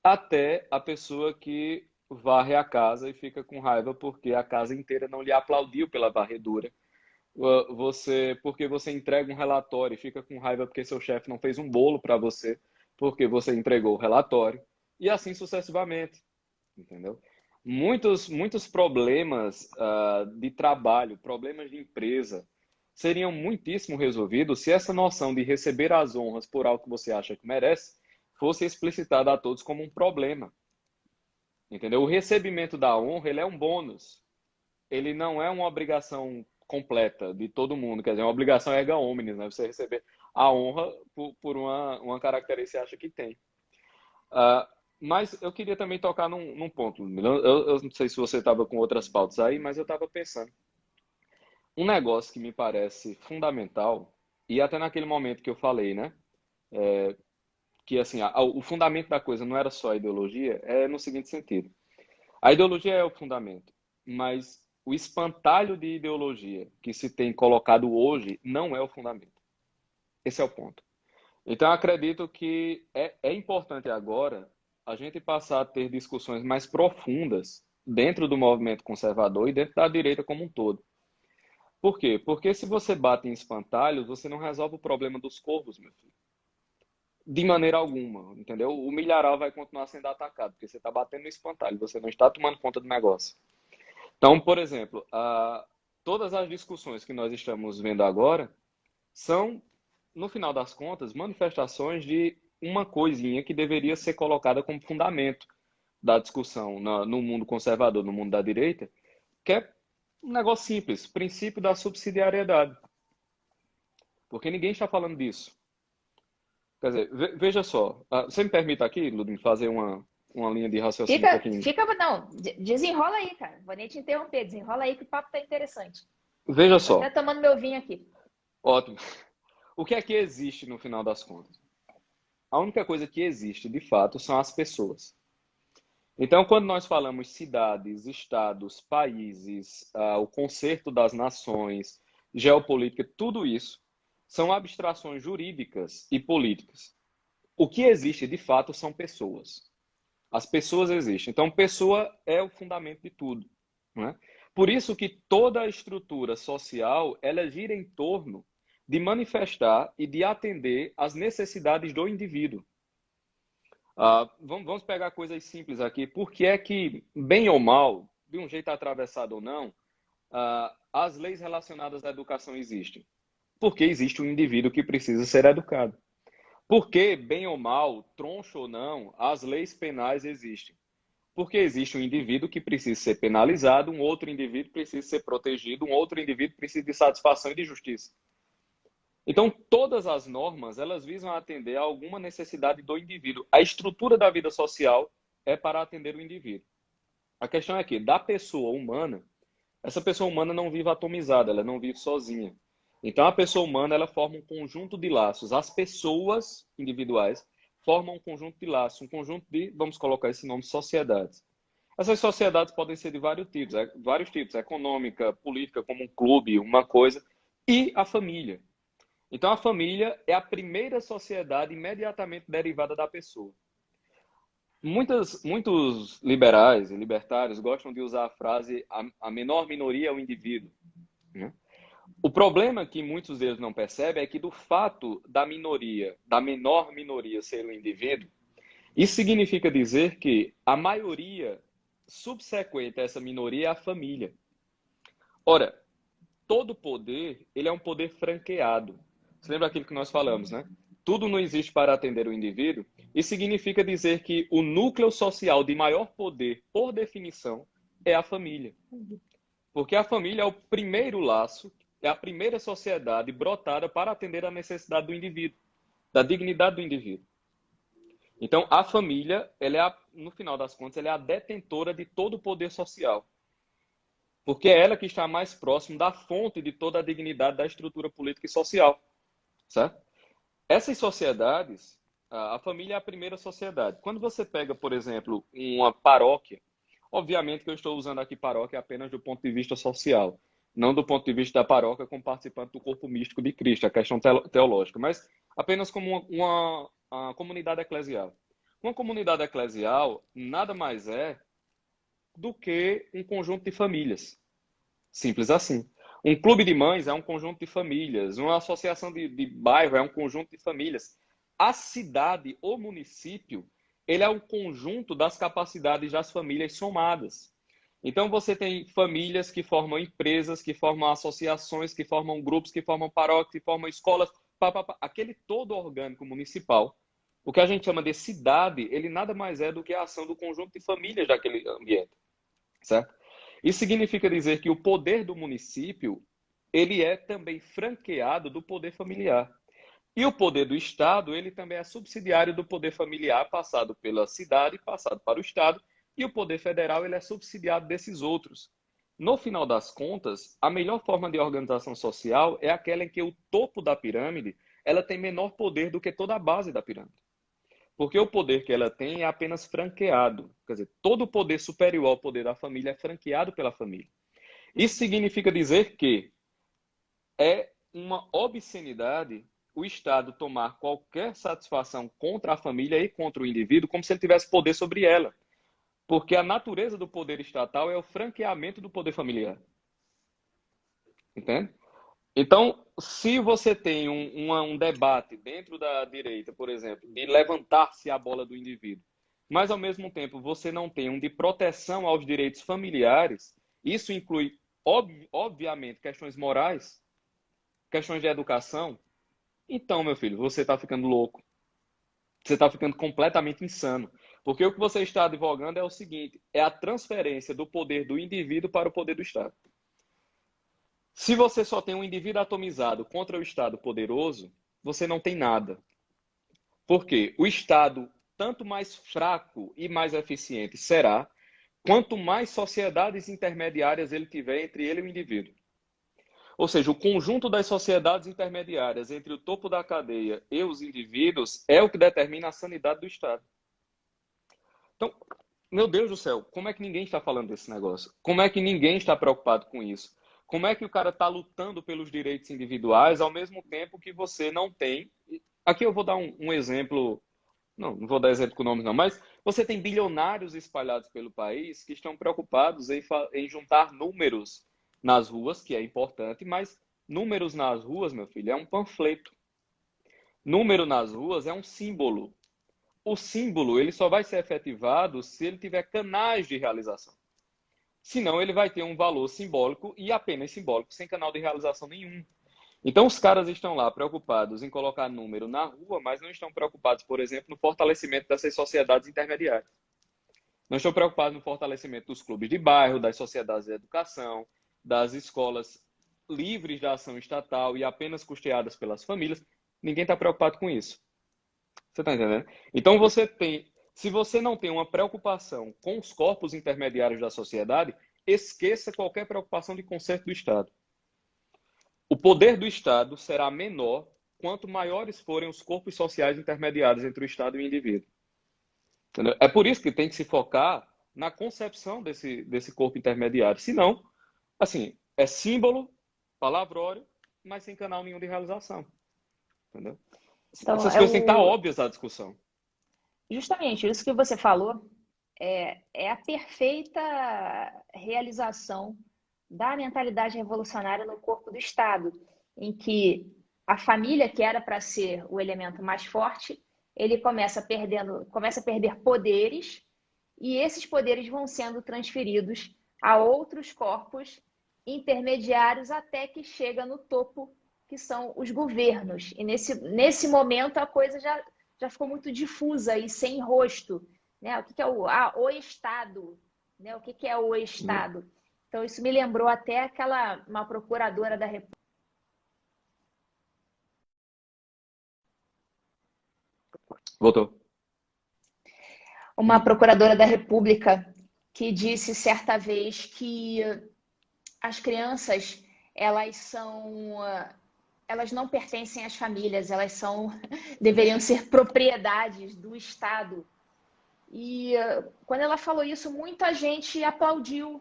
até a pessoa que varre a casa e fica com raiva porque a casa inteira não lhe aplaudiu pela varredura. Porque você entrega um relatório e fica com raiva porque seu chefe não fez um bolo para você, porque você entregou o relatório, e assim sucessivamente, entendeu? Muitos problemas de trabalho, problemas de empresa, seriam muitíssimo resolvidos se essa noção de receber as honras por algo que você acha que merece fosse explicitada a todos como um problema, entendeu? O recebimento da honra, ele é um bônus, ele não é uma obrigação completa de todo mundo, quer dizer, é uma obrigação erga omnes, né? Você receber a honra por uma característica que você acha que tem. Mas eu queria também tocar num ponto. Eu não sei se você estava com outras pautas aí, mas eu estava pensando. Um negócio que me parece fundamental, e até naquele momento que eu falei, né? Que assim, o fundamento da coisa não era só a ideologia, é no seguinte sentido. A ideologia é o fundamento, mas o espantalho de ideologia que se tem colocado hoje não é o fundamento. Esse é o ponto. Então, eu acredito que é importante agora a gente passar a ter discussões mais profundas dentro do movimento conservador e dentro da direita como um todo. Por quê? Porque se você bate em espantalhos, você não resolve o problema dos corvos, meu filho. De maneira alguma, entendeu? O milharal vai continuar sendo atacado, porque você está batendo no espantalho, você não está tomando conta do negócio. Então, por exemplo, todas as discussões que nós estamos vendo agora são, no final das contas, manifestações de uma coisinha que deveria ser colocada como fundamento. da discussão no mundo conservador, no mundo da direita, que é um negócio simples, princípio da subsidiariedade. Porque ninguém está falando disso. Quer dizer, veja só, você me permite aqui, Ludmila, fazer uma linha de raciocínio um pouquinho? Não, desenrola aí, cara. Vou nem te interromper, desenrola aí que o papo tá interessante. Veja Tô até só, tomando meu vinho aqui. ótimo. O que é que existe no final das contas? A única coisa que existe, de fato, são as pessoas. Então, quando nós falamos cidades, estados, países, o concerto das nações, geopolítica, tudo isso são abstrações jurídicas e políticas. O que existe, de fato, são pessoas. As pessoas existem. Então, pessoa é o fundamento de tudo, né? Por isso que toda a estrutura social, ela gira em torno de manifestar e de atender às necessidades do indivíduo. Vamos pegar coisas simples aqui. Por que é que, bem ou mal, de um jeito atravessado ou não, as leis relacionadas à educação existem? Porque existe um indivíduo que precisa ser educado. Porque, bem ou mal, troncho ou não, as leis penais existem. Porque existe um indivíduo que precisa ser penalizado, um outro indivíduo precisa ser protegido, um outro indivíduo precisa de satisfação e de justiça. Então, todas as normas, elas visam atender a alguma necessidade do indivíduo. A estrutura da vida social é para atender o indivíduo. A questão é que, da pessoa humana, essa pessoa humana não vive atomizada, ela não vive sozinha. Então, a pessoa humana, ela forma um conjunto de laços. As pessoas individuais formam um conjunto de laços, um conjunto de, vamos colocar esse nome, sociedades. Essas sociedades podem ser de vários tipos, econômica, política, como um clube, uma coisa, e a família. Então, a família é a primeira sociedade imediatamente derivada da pessoa. Muitos liberais e libertários gostam de usar a frase a menor minoria é o indivíduo, né? O problema que muitos deles não percebem é que do fato da minoria, da menor minoria ser o indivíduo, isso significa dizer que a maioria subsequente a essa minoria é a família. Ora, todo poder, ele é um poder franqueado. Você lembra aquilo que nós falamos, né? Tudo não existe para atender o indivíduo. Isso significa dizer que o núcleo social de maior poder, por definição, é a família. Porque a família é o primeiro laço, é a primeira sociedade brotada para atender a necessidade do indivíduo, da dignidade do indivíduo. Então, a família, no final das contas, ela é a detentora de todo o poder social. Porque é ela que está mais próximo da fonte de toda a dignidade da estrutura política e social, certo? Essas sociedades, a família é a primeira sociedade. Quando você pega, por exemplo, uma paróquia, obviamente que eu estou usando aqui paróquia apenas do ponto de vista social, não do ponto de vista da paróquia como participante do corpo místico de Cristo, a questão teológica, mas apenas como uma comunidade eclesial. Uma comunidade eclesial nada mais é do que um conjunto de famílias. Simples assim. Um clube de mães é um conjunto de famílias. Uma associação de bairro é um conjunto de famílias. A cidade, o município, ele é um conjunto das capacidades das famílias somadas. Então, você tem famílias que formam empresas, que formam associações, que formam grupos, que formam paróquias, que formam escolas. Aquele todo orgânico municipal, o que a gente chama de cidade, ele nada mais é do que a ação do conjunto de famílias daquele ambiente, certo? Isso significa dizer que o poder do município, ele é também franqueado do poder familiar. E o poder do Estado, ele também é subsidiário do poder familiar, passado pela cidade, passado para o Estado, e o poder federal, ele é subsidiado desses outros. No final das contas, a melhor forma de organização social é aquela em que o topo da pirâmide, ela tem menor poder do que toda a base da pirâmide. Porque o poder que ela tem é apenas franqueado. Quer dizer, todo o poder superior ao poder da família é franqueado pela família. Isso significa dizer que é uma obscenidade o Estado tomar qualquer satisfação contra a família e contra o indivíduo como se ele tivesse poder sobre ela. Porque a natureza do poder estatal é o franqueamento do poder familiar. Entende? Então, se você tem um debate dentro da direita, por exemplo, de levantar-se a bola do indivíduo, mas ao mesmo tempo você não tem um de proteção aos direitos familiares, isso inclui, obviamente, questões morais, questões de educação, então, meu filho, você está ficando louco. Você está ficando completamente insano. Porque o que você está advogando é o seguinte, é a transferência do poder do indivíduo para o poder do Estado. Se você só tem um indivíduo atomizado contra o Estado poderoso, você não tem nada. Por quê? O Estado, tanto mais fraco e mais eficiente será, quanto mais sociedades intermediárias ele tiver entre ele e o indivíduo. Ou seja, o conjunto das sociedades intermediárias entre o topo da cadeia e os indivíduos é o que determina a sanidade do Estado. Então, meu Deus do céu, como é que ninguém está falando desse negócio? Como é que ninguém está preocupado com isso? Como é que o cara está lutando pelos direitos individuais ao mesmo tempo que você não tem? Aqui eu vou dar um exemplo, não vou dar exemplo com nomes não, mas você tem bilionários espalhados pelo país que estão preocupados em juntar números nas ruas, que é importante, mas números nas ruas, meu filho, é um panfleto. Número nas ruas é um símbolo. O símbolo ele só vai ser efetivado se ele tiver canais de realização. Senão ele vai ter um valor simbólico e apenas simbólico, sem canal de realização nenhum. Então os caras estão lá preocupados em colocar número na rua, mas não estão preocupados, por exemplo, no fortalecimento dessas sociedades intermediárias. Não estão preocupados no fortalecimento dos clubes de bairro, das sociedades de educação, das escolas livres da ação estatal e apenas custeadas pelas famílias. Ninguém está preocupado com isso. Você está entendendo? Então se você não tem uma preocupação com os corpos intermediários da sociedade, esqueça qualquer preocupação de conserto do Estado. O poder do Estado será menor quanto maiores forem os corpos sociais intermediários entre o Estado e o indivíduo. Entendeu? É por isso que tem que se focar na concepção desse corpo intermediário. Senão, assim, é símbolo, palavrório, mas sem canal nenhum de realização. Entendeu? Então, Essas coisas têm que estar óbvias à discussão. justamente isso que você falou é a perfeita realização da mentalidade revolucionária no corpo do Estado, em que a família, que era para ser o elemento mais forte, ele começa a perder poderes, e esses poderes vão sendo transferidos a outros corpos intermediários até que chega no topo, que são os governos. E nesse momento a coisa já ficou muito difusa e sem rosto. Né? O que é o Estado? Né? O que é o Estado? Então, isso me lembrou até uma procuradora da República. Voltou. Uma procuradora da República que disse certa vez que as crianças, elas não pertencem às famílias, deveriam ser propriedades do Estado. E quando ela falou isso, muita gente aplaudiu,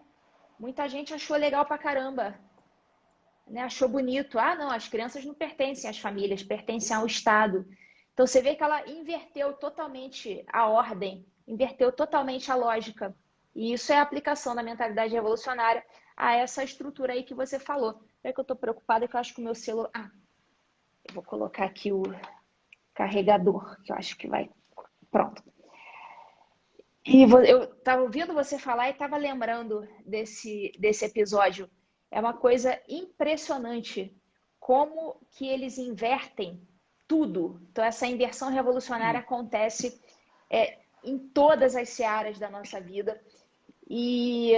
muita gente achou legal pra caramba, né? Achou bonito. Ah, não, as crianças não pertencem às famílias, pertencem ao Estado. Então você vê que ela inverteu totalmente a ordem, inverteu totalmente a lógica. E isso é a aplicação da mentalidade revolucionária a essa estrutura aí que você falou. É que eu estou preocupada que eu acho que o meu celular... eu vou colocar aqui o carregador, que eu acho que vai... Pronto. E eu estava ouvindo você falar e estava lembrando desse episódio. É uma coisa impressionante como que eles invertem tudo. Então, essa inversão revolucionária acontece em todas as searas da nossa vida. E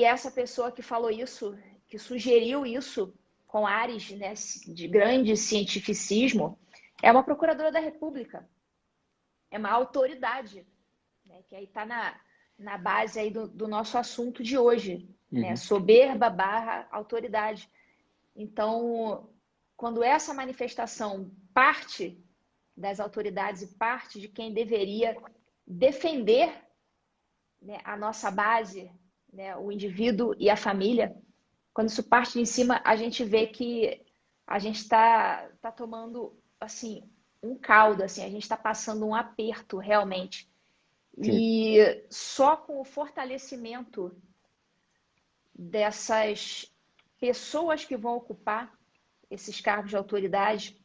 essa pessoa que falou isso, que sugeriu isso com ares, né, de grande cientificismo, é uma procuradora da República. É uma autoridade, né, que aí está na base aí do nosso assunto de hoje, né, soberba / autoridade. Então, quando essa manifestação parte das autoridades e parte de quem deveria defender, né, a nossa base, né, o indivíduo e a família, quando isso parte de cima, a gente vê que a gente está tomando assim um caldo, assim, a gente está passando um aperto realmente. Sim. E só com o fortalecimento dessas pessoas que vão ocupar esses cargos de autoridade,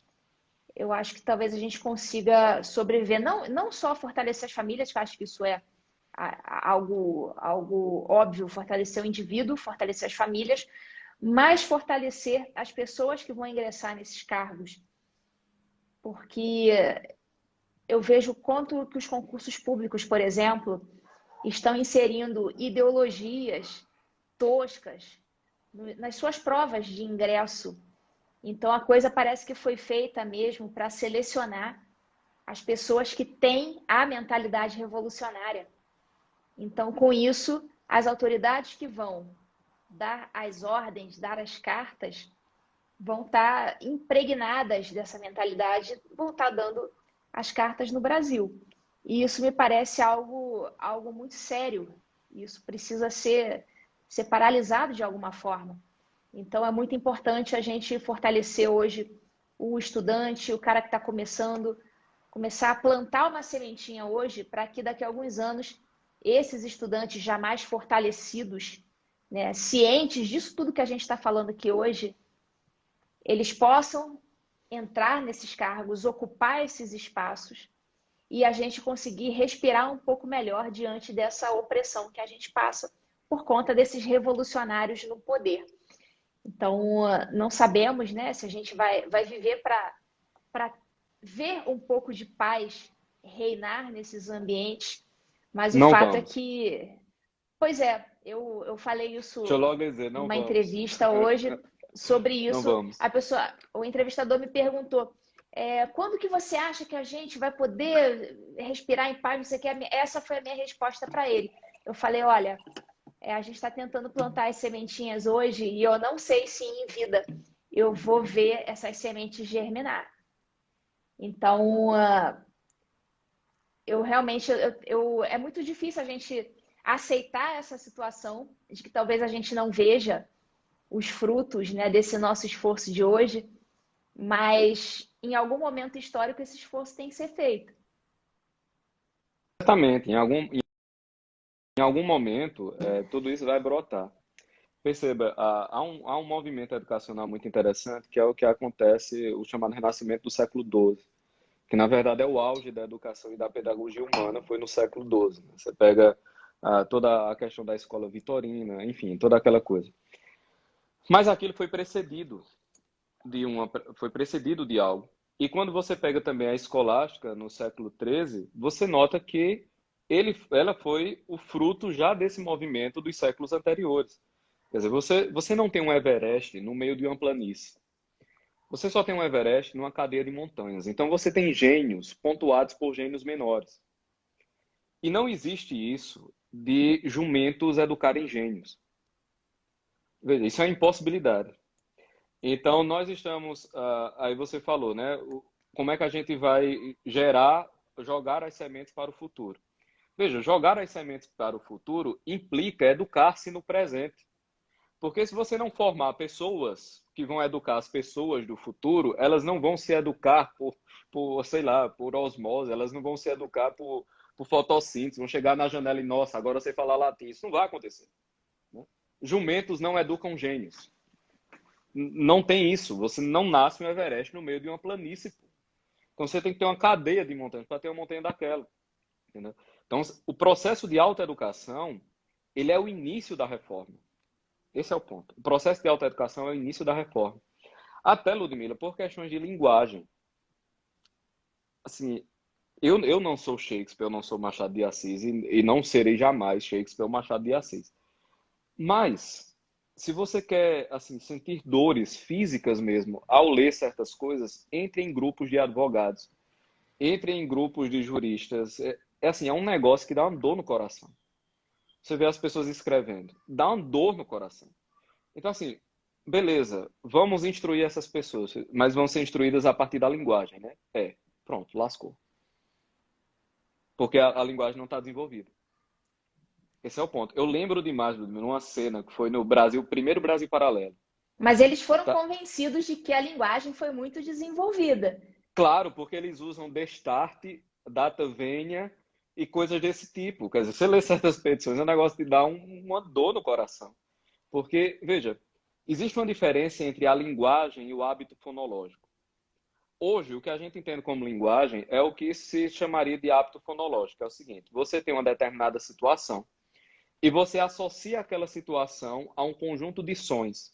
eu acho que talvez a gente consiga sobreviver. Não só fortalecer as famílias, que eu acho que isso é algo óbvio, fortalecer o indivíduo, fortalecer as famílias, mas fortalecer as pessoas que vão ingressar nesses cargos. Porque eu vejo quanto que os concursos públicos, por exemplo, estão inserindo ideologias toscas nas suas provas de ingresso. Então, a coisa parece que foi feita mesmo para selecionar as pessoas que têm a mentalidade revolucionária. Então, com isso, as autoridades que vão dar as ordens, dar as cartas, vão estar impregnadas dessa mentalidade, vão estar dando as cartas no Brasil. E isso me parece algo muito sério. Isso precisa ser paralisado de alguma forma. Então, é muito importante a gente fortalecer hoje o estudante, o cara que está começando, começar a plantar uma sementinha hoje para que daqui a alguns anos esses estudantes já mais fortalecidos, né, cientes disso tudo que a gente está falando aqui hoje, eles possam entrar nesses cargos, ocupar esses espaços e a gente conseguir respirar um pouco melhor diante dessa opressão que a gente passa por conta desses revolucionários no poder. Então, não sabemos, né, se a gente vai viver para ver um pouco de paz reinar nesses ambientes, mas o Não fato é vamos. que, pois é, eu falei Deixa eu isso logo dizer, não numa vamos. entrevista hoje sobre Não isso. vamos. O entrevistador me perguntou, quando que você acha que a gente vai poder respirar em paz? Não sei o que. Essa foi a minha resposta para ele. Eu falei, olha, a gente está tentando plantar as sementinhas hoje e eu não sei se em vida eu vou ver essas sementes germinar. Então, eu realmente, é muito difícil a gente aceitar essa situação de que talvez a gente não veja os frutos, né, desse nosso esforço de hoje, mas em algum momento histórico esse esforço tem que ser feito. Certamente, em algum momento, tudo isso vai brotar. Perceba, há um movimento educacional muito interessante, que é o que acontece, o chamado Renascimento do século XII, que na verdade é o auge da educação e da pedagogia humana, foi no século XII. Né? Você pega toda a questão da escola vitorina, enfim, toda aquela coisa. Mas aquilo foi precedido de algo. E quando você pega também a escolástica no século XIII, você nota que ela foi o fruto já desse movimento dos séculos anteriores. Quer dizer, você não tem um Everest no meio de uma planície. Você só tem um Everest numa cadeia de montanhas. Então você tem gênios pontuados por gênios menores. E não existe isso de jumentos educarem gênios. Veja, isso é uma impossibilidade. Então nós estamos, aí você falou, né? Como é que a gente vai jogar as sementes para o futuro? Veja, jogar as sementes para o futuro implica educar-se no presente. Porque se você não formar pessoas que vão educar as pessoas do futuro, elas não vão se educar sei lá, por osmose, elas não vão se educar por fotossíntese, vão chegar na janela e, nossa, agora você falar latim. Isso não vai acontecer. Né? Jumentos não educam gênios. Não tem isso. Você não nasce um Everest no meio de uma planície. Então você tem que ter uma cadeia de montanhas para ter uma montanha daquela. Entendeu? Então, o processo de autoeducação, ele é o início da reforma. Esse é o ponto. O processo de autoeducação é o início da reforma. Até, Ludmila, por questões de linguagem. Assim, eu não sou Shakespeare, eu não sou Machado de Assis e não serei jamais Shakespeare ou Machado de Assis. Mas, se você quer assim, sentir dores físicas mesmo ao ler certas coisas, entre em grupos de advogados, entre em grupos de juristas. É um negócio que dá uma dor no coração. Você vê as pessoas escrevendo, dá uma dor no coração. Então, assim, beleza, vamos instruir essas pessoas, mas vão ser instruídas a partir da linguagem, né? Pronto, lascou. Porque a linguagem não está desenvolvida. Esse é o ponto. Eu lembro demais de uma cena que foi no Brasil, primeiro Brasil Paralelo. Mas eles foram Tá? convencidos de que a linguagem foi muito desenvolvida. Claro, porque eles usam Destarte, Data Venia e coisas desse tipo. Quer dizer, você lê certas petições, é um negócio de dar uma dor no coração. Porque, veja, existe uma diferença entre a linguagem e o hábito fonológico. Hoje, o que a gente entende como linguagem é o que se chamaria de hábito fonológico. É o seguinte, você tem uma determinada situação e você associa aquela situação a um conjunto de sons.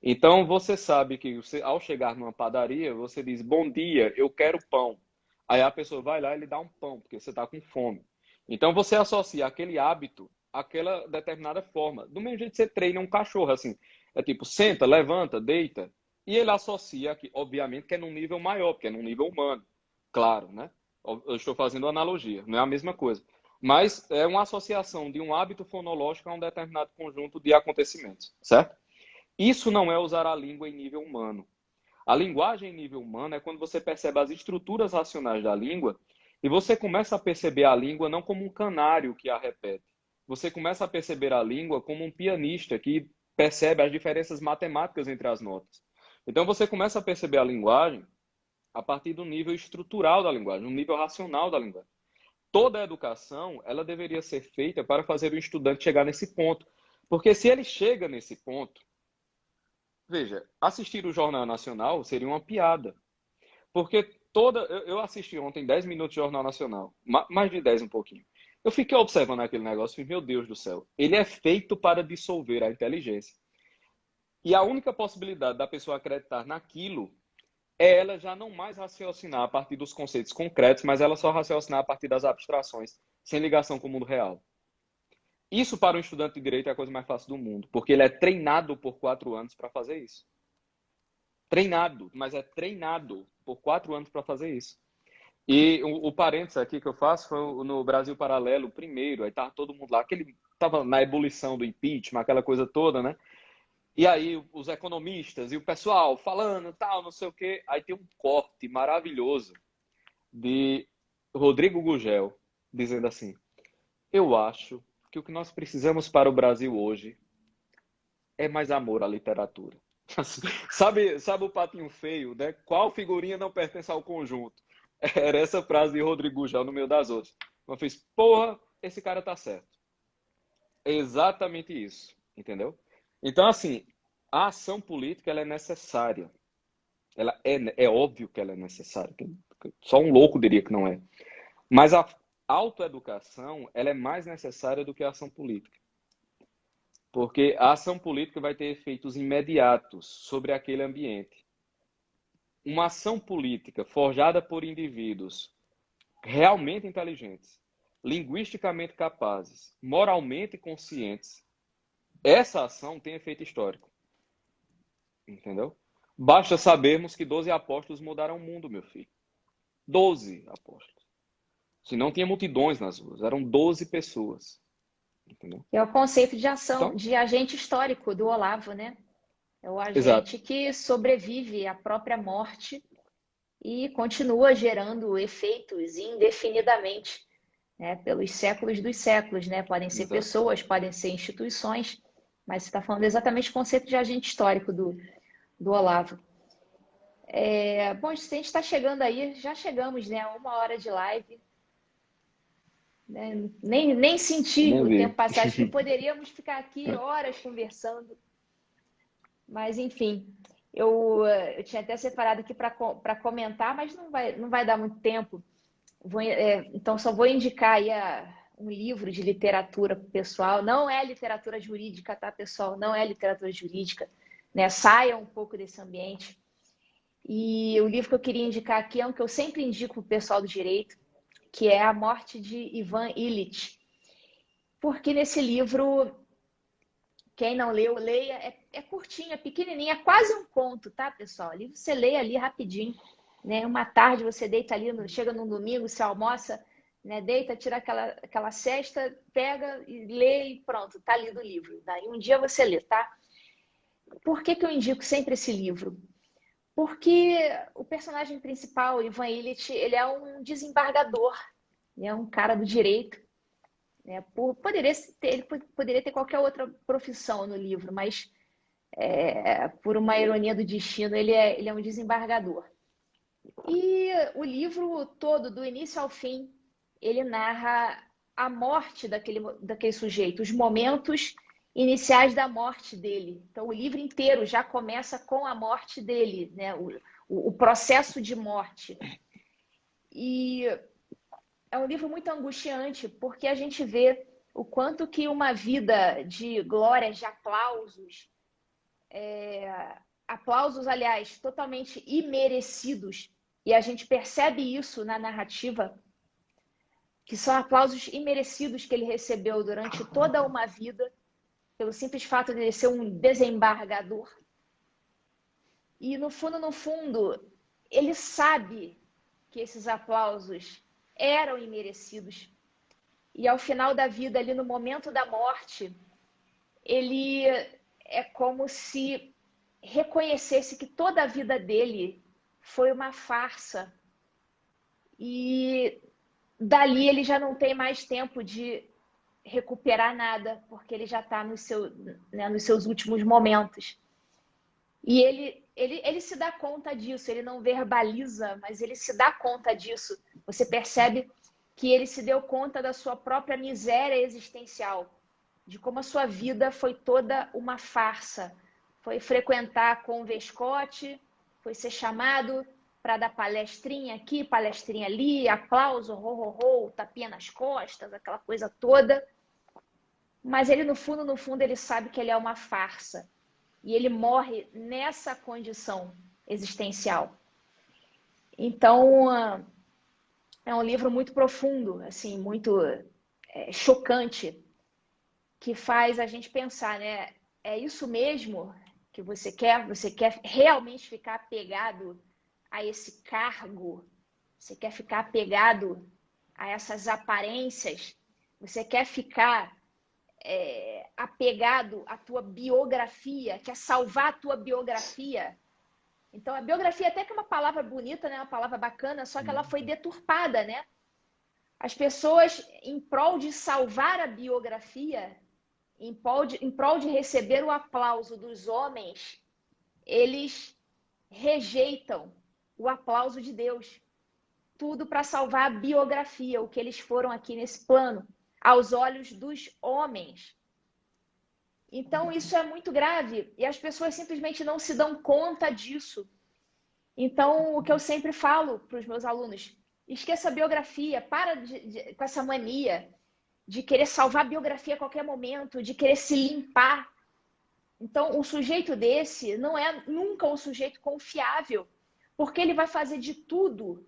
Então, você sabe que ao chegar numa padaria, você diz, bom dia, eu quero pão. Aí a pessoa vai lá e lhe dá um pão, porque você está com fome. Então você associa aquele hábito àquela determinada forma. Do mesmo jeito que você treina um cachorro, assim. É tipo, senta, levanta, deita. E ele associa aqui, obviamente, que é num nível maior, porque é num nível humano. Claro, né? Eu estou fazendo uma analogia, não é a mesma coisa. Mas é uma associação de um hábito fonológico a um determinado conjunto de acontecimentos, certo? Isso não é usar a língua em nível humano. A linguagem em nível humano é quando você percebe as estruturas racionais da língua e você começa a perceber a língua não como um canário que a repete. Você começa a perceber a língua como um pianista que percebe as diferenças matemáticas entre as notas. Então você começa a perceber a linguagem a partir do nível estrutural da linguagem, um nível racional da linguagem. Toda a educação, ela deveria ser feita para fazer o estudante chegar nesse ponto. Porque se ele chega nesse ponto, veja, assistir o Jornal Nacional seria uma piada. Porque eu assisti ontem 10 minutos de Jornal Nacional, mais de 10 um pouquinho. Eu fiquei observando aquele negócio e, meu Deus do céu, ele é feito para dissolver a inteligência. E a única possibilidade da pessoa acreditar naquilo é ela já não mais raciocinar a partir dos conceitos concretos, mas ela só raciocinar a partir das abstrações, sem ligação com o mundo real. Isso para um estudante de direito é a coisa mais fácil do mundo, porque ele é treinado por 4 anos para fazer isso. Treinado, mas é treinado por 4 anos para fazer isso. E o parênteses aqui que eu faço foi no Brasil Paralelo, primeiro, aí tava todo mundo lá, aquele tava na ebulição do impeachment, aquela coisa toda, né? E aí os economistas e o pessoal falando, tal, não sei o quê. Aí tem um corte maravilhoso de Rodrigo Gugel dizendo assim: "Eu acho que o que nós precisamos para o Brasil hoje é mais amor à literatura." Sabe o patinho feio, né? Qual figurinha não pertence ao conjunto? Era essa frase de Rodrigo Gugel no meio das outras. Eu fiz, porra, esse cara tá certo. É exatamente isso, entendeu? Então, assim, a ação política ela é necessária. Ela é óbvio que ela é necessária. Só um louco diria que não é. Mas a autoeducação ela é mais necessária do que a ação política. Porque a ação política vai ter efeitos imediatos sobre aquele ambiente. Uma ação política forjada por indivíduos realmente inteligentes, linguisticamente capazes, moralmente conscientes, essa ação tem efeito histórico. Entendeu? Basta sabermos que 12 apóstolos mudaram o mundo, meu filho. 12 apóstolos. Se não tinha multidões nas ruas, eram 12 pessoas. Entendeu? É o conceito de ação, Então, de agente histórico do Olavo, né? É o exato. agente que sobrevive à própria morte e continua gerando efeitos indefinidamente, né? Pelos séculos dos séculos, né? Podem ser Exato. pessoas, podem ser instituições, mas você está falando exatamente do conceito de agente histórico do Olavo. Bom, a gente está chegando aí, já chegamos, né? 1 hora de live, né? Nem senti Nem o tempo vi. passar, acho que poderíamos ficar aqui horas conversando. Mas, enfim, eu tinha até separado aqui para comentar, mas não vai dar muito tempo. Então, só vou indicar aí um livro de literatura pro pessoal. Não é literatura jurídica, tá, pessoal? Não é literatura jurídica, né? Saia um pouco desse ambiente. E o livro que eu queria indicar aqui é um que eu sempre indico para o pessoal do direito, que é A Morte de Ivan Illich. Porque nesse livro, quem não leu, leia. É curtinho, é pequenininho, é quase um conto, tá, pessoal? O livro você lê ali rapidinho, né? Uma tarde você deita ali, chega num domingo, você almoça, né? Deita, tira aquela cesta, pega e lê e pronto, tá lido o livro. Daí um dia você lê, tá? Por que que eu indico sempre esse livro? Porque o personagem principal, Ivan Illich, ele é um desembargador, é um cara do direito, né? Ele poderia ter qualquer outra profissão no livro, mas por uma ironia do destino, ele é um desembargador. E o livro todo, do início ao fim, ele narra a morte daquele sujeito, os momentos iniciais da morte dele. Então, o livro inteiro já começa com a morte dele, né? O processo de morte. E é um livro muito angustiante, porque a gente vê o quanto que uma vida de glórias, de aplausos, aliás, totalmente imerecidos, e a gente percebe isso na narrativa, que são aplausos imerecidos que ele recebeu durante toda uma vida, pelo simples fato de ele ser um desembargador. E no fundo, ele sabe que esses aplausos eram imerecidos. E ao final da vida, ali no momento da morte, ele é como se reconhecesse que toda a vida dele foi uma farsa. E dali ele já não tem mais tempo de recuperar nada, porque ele já está nos seus últimos momentos. E ele se dá conta disso, ele não verbaliza, mas ele se dá conta disso. Você percebe que ele se deu conta da sua própria miséria existencial, de como a sua vida foi toda uma farsa. Foi frequentar com o Vescote, foi ser chamado para dar palestrinha aqui, palestrinha ali, aplauso, ho, tapinha nas costas, aquela coisa toda. Mas ele, no fundo, ele sabe que ele é uma farsa. E ele morre nessa condição existencial. Então, é um livro muito profundo, assim, muito chocante, que faz a gente pensar, né? É isso mesmo que você quer? Você quer realmente ficar apegado a esse cargo? Você quer ficar apegado a essas aparências? Você quer ficar apegado à tua biografia? Quer salvar a tua biografia? Então, a biografia até que é uma palavra bonita, né? Uma palavra bacana, só que ela foi deturpada, né? As pessoas, em prol de salvar a biografia, em prol de receber o aplauso dos homens, eles rejeitam o aplauso de Deus. Tudo para salvar a biografia, o que eles foram aqui nesse plano, aos olhos dos homens. Então, isso é muito grave e as pessoas simplesmente não se dão conta disso. Então, o que eu sempre falo para os meus alunos, esqueça a biografia, para com essa mania de querer salvar a biografia a qualquer momento, de querer se limpar. Então, um sujeito desse não é nunca um sujeito confiável, porque ele vai fazer de tudo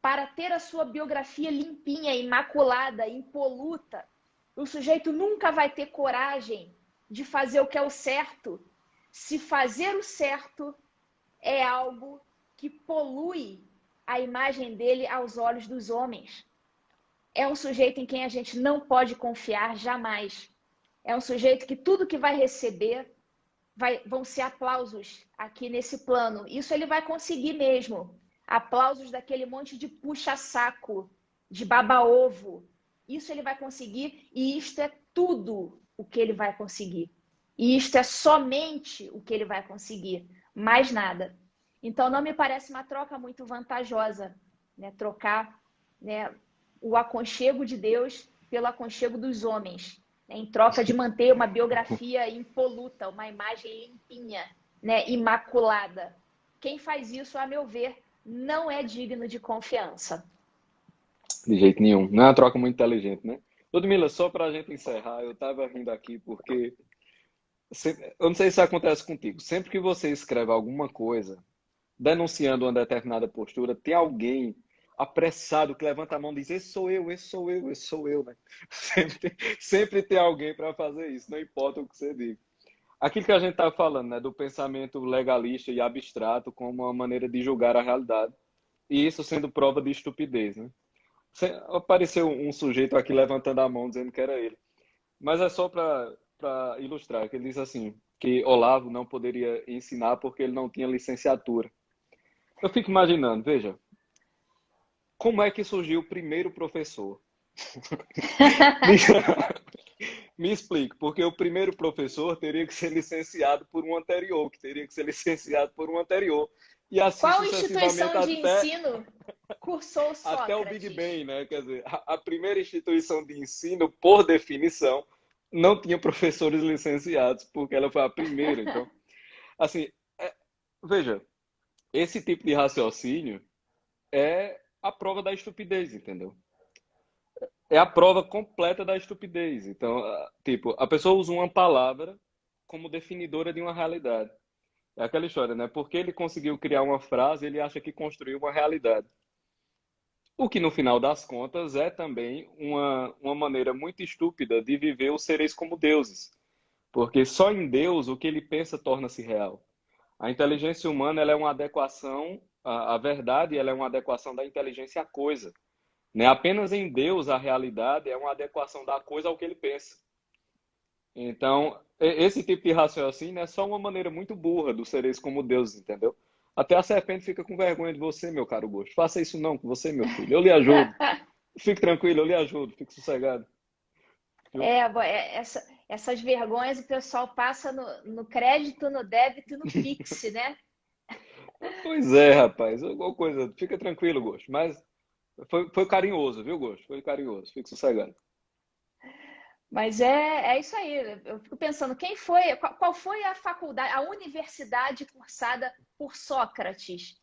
para ter a sua biografia limpinha, imaculada, impoluta. O sujeito nunca vai ter coragem de fazer o que é o certo, se fazer o certo é algo que polui a imagem dele aos olhos dos homens. É um sujeito em quem a gente não pode confiar jamais. É um sujeito que tudo que vai receber vão ser aplausos aqui nesse plano. Isso ele vai conseguir mesmo. Aplausos daquele monte de puxa-saco, de baba-ovo. Isso ele vai conseguir e isto é tudo o que ele vai conseguir. E isto é somente o que ele vai conseguir. Mais nada. Então, não me parece uma troca muito vantajosa, né? Trocar, né, o aconchego de Deus pelo aconchego dos homens, né? Em troca de manter uma biografia impoluta, uma imagem limpinha, né, imaculada. Quem faz isso, a meu ver, não é digno de confiança. De jeito nenhum. Não é uma troca muito inteligente, né? Ludmila, só para a gente encerrar, eu estava rindo aqui porque eu não sei se acontece contigo. Sempre que você escreve alguma coisa denunciando uma determinada postura, tem alguém apressado que levanta a mão e diz: esse sou eu, esse sou eu, esse sou eu, né? Sempre tem alguém para fazer isso, não importa o que você diga. Aquilo que a gente está falando, né, do pensamento legalista e abstrato como uma maneira de julgar a realidade. E isso sendo prova de estupidez, né? Apareceu um sujeito aqui levantando a mão dizendo que era ele. Mas é só para ilustrar, que ele diz assim, que Olavo não poderia ensinar porque ele não tinha licenciatura. Eu fico imaginando, veja, como é que surgiu o primeiro professor? Me explique, porque o primeiro professor teria que ser licenciado por um anterior, que teria que ser licenciado por um anterior. E assim Qual sucessivamente instituição de ensino cursou Sócrates? Até o Big Bang, né? Quer dizer, a primeira instituição de ensino, por definição, não tinha professores licenciados, porque ela foi a primeira. Então, assim, veja, esse tipo de raciocínio é a prova da estupidez, entendeu? É a prova completa da estupidez. Então, tipo, a pessoa usa uma palavra como definidora de uma realidade. É aquela história, né? Porque ele conseguiu criar uma frase, ele acha que construiu uma realidade. O que, no final das contas, é também uma maneira muito estúpida de viver os seres como deuses. Porque só em Deus o que ele pensa torna-se real. A inteligência humana ela é uma adequação, a verdade ela é uma adequação da inteligência à coisa. Né? Apenas em Deus a realidade é uma adequação da coisa ao que ele pensa. Então, esse tipo de raciocínio é só uma maneira muito burra dos seres como Deus, entendeu? Até a serpente fica com vergonha de você, meu caro Gosto. Faça isso não com você, meu filho. Eu lhe ajudo. Fique tranquilo, eu lhe ajudo. Fique sossegado. Viu? Essas vergonhas o pessoal passa no crédito, no débito e no Pix, né? Pois é, rapaz. Alguma coisa. Fica tranquilo, Gosto. Mas foi carinhoso, viu, Gosto? Foi carinhoso. Fique sossegado. Mas é isso aí. Eu fico pensando, qual foi a faculdade, a universidade cursada por Sócrates?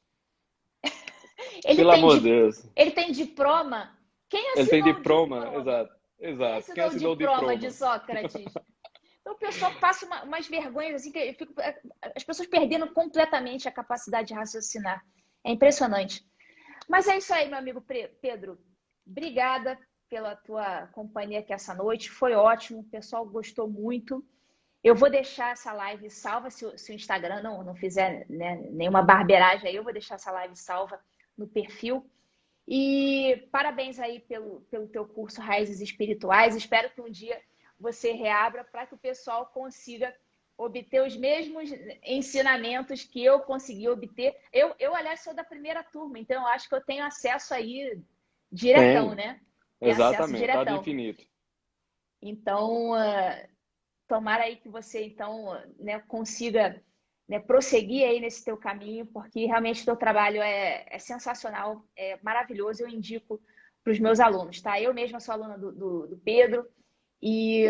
Ele Pelo tem, amor de Deus. ele tem diploma? Quem Ele tem assinou o diploma? diploma? Exato. Quem Exato. Quem assinou o assinou o diploma de diploma? Sócrates? Então o pessoal passa umas vergonhas assim que as pessoas perdendo completamente a capacidade de raciocinar. É impressionante. Mas é isso aí, meu amigo Pedro. Obrigada pela tua companhia aqui essa noite. Foi ótimo, o pessoal gostou muito. Eu vou deixar essa live salva, se o Instagram não fizer, né, nenhuma barbeiragem aí, eu vou deixar essa live salva no perfil. E parabéns aí pelo teu curso Raízes Espirituais. Espero que um dia você reabra para que o pessoal consiga obter os mesmos ensinamentos que eu consegui obter. Aliás, sou da primeira turma, então eu acho que eu tenho acesso aí diretão, Tem. né? Tem acesso Exatamente. Tá do diretão. infinito. Então, tomara aí que você, então, né, consiga, né, prosseguir aí nesse teu caminho, porque realmente o teu trabalho é sensacional, é maravilhoso. Eu indico para os meus alunos, tá? Eu mesma sou aluna do Pedro e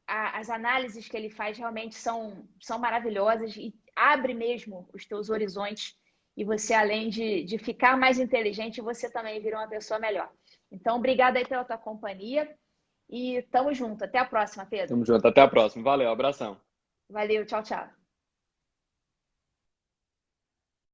as análises que ele faz realmente são maravilhosas e abre mesmo os teus horizontes e você, além de ficar mais inteligente, você também vira uma pessoa melhor. Então, obrigada aí pela tua companhia e tamo junto. Até a próxima, Pedro. Tamo junto. Até a próxima. Valeu. Abração. Valeu, tchau, tchau.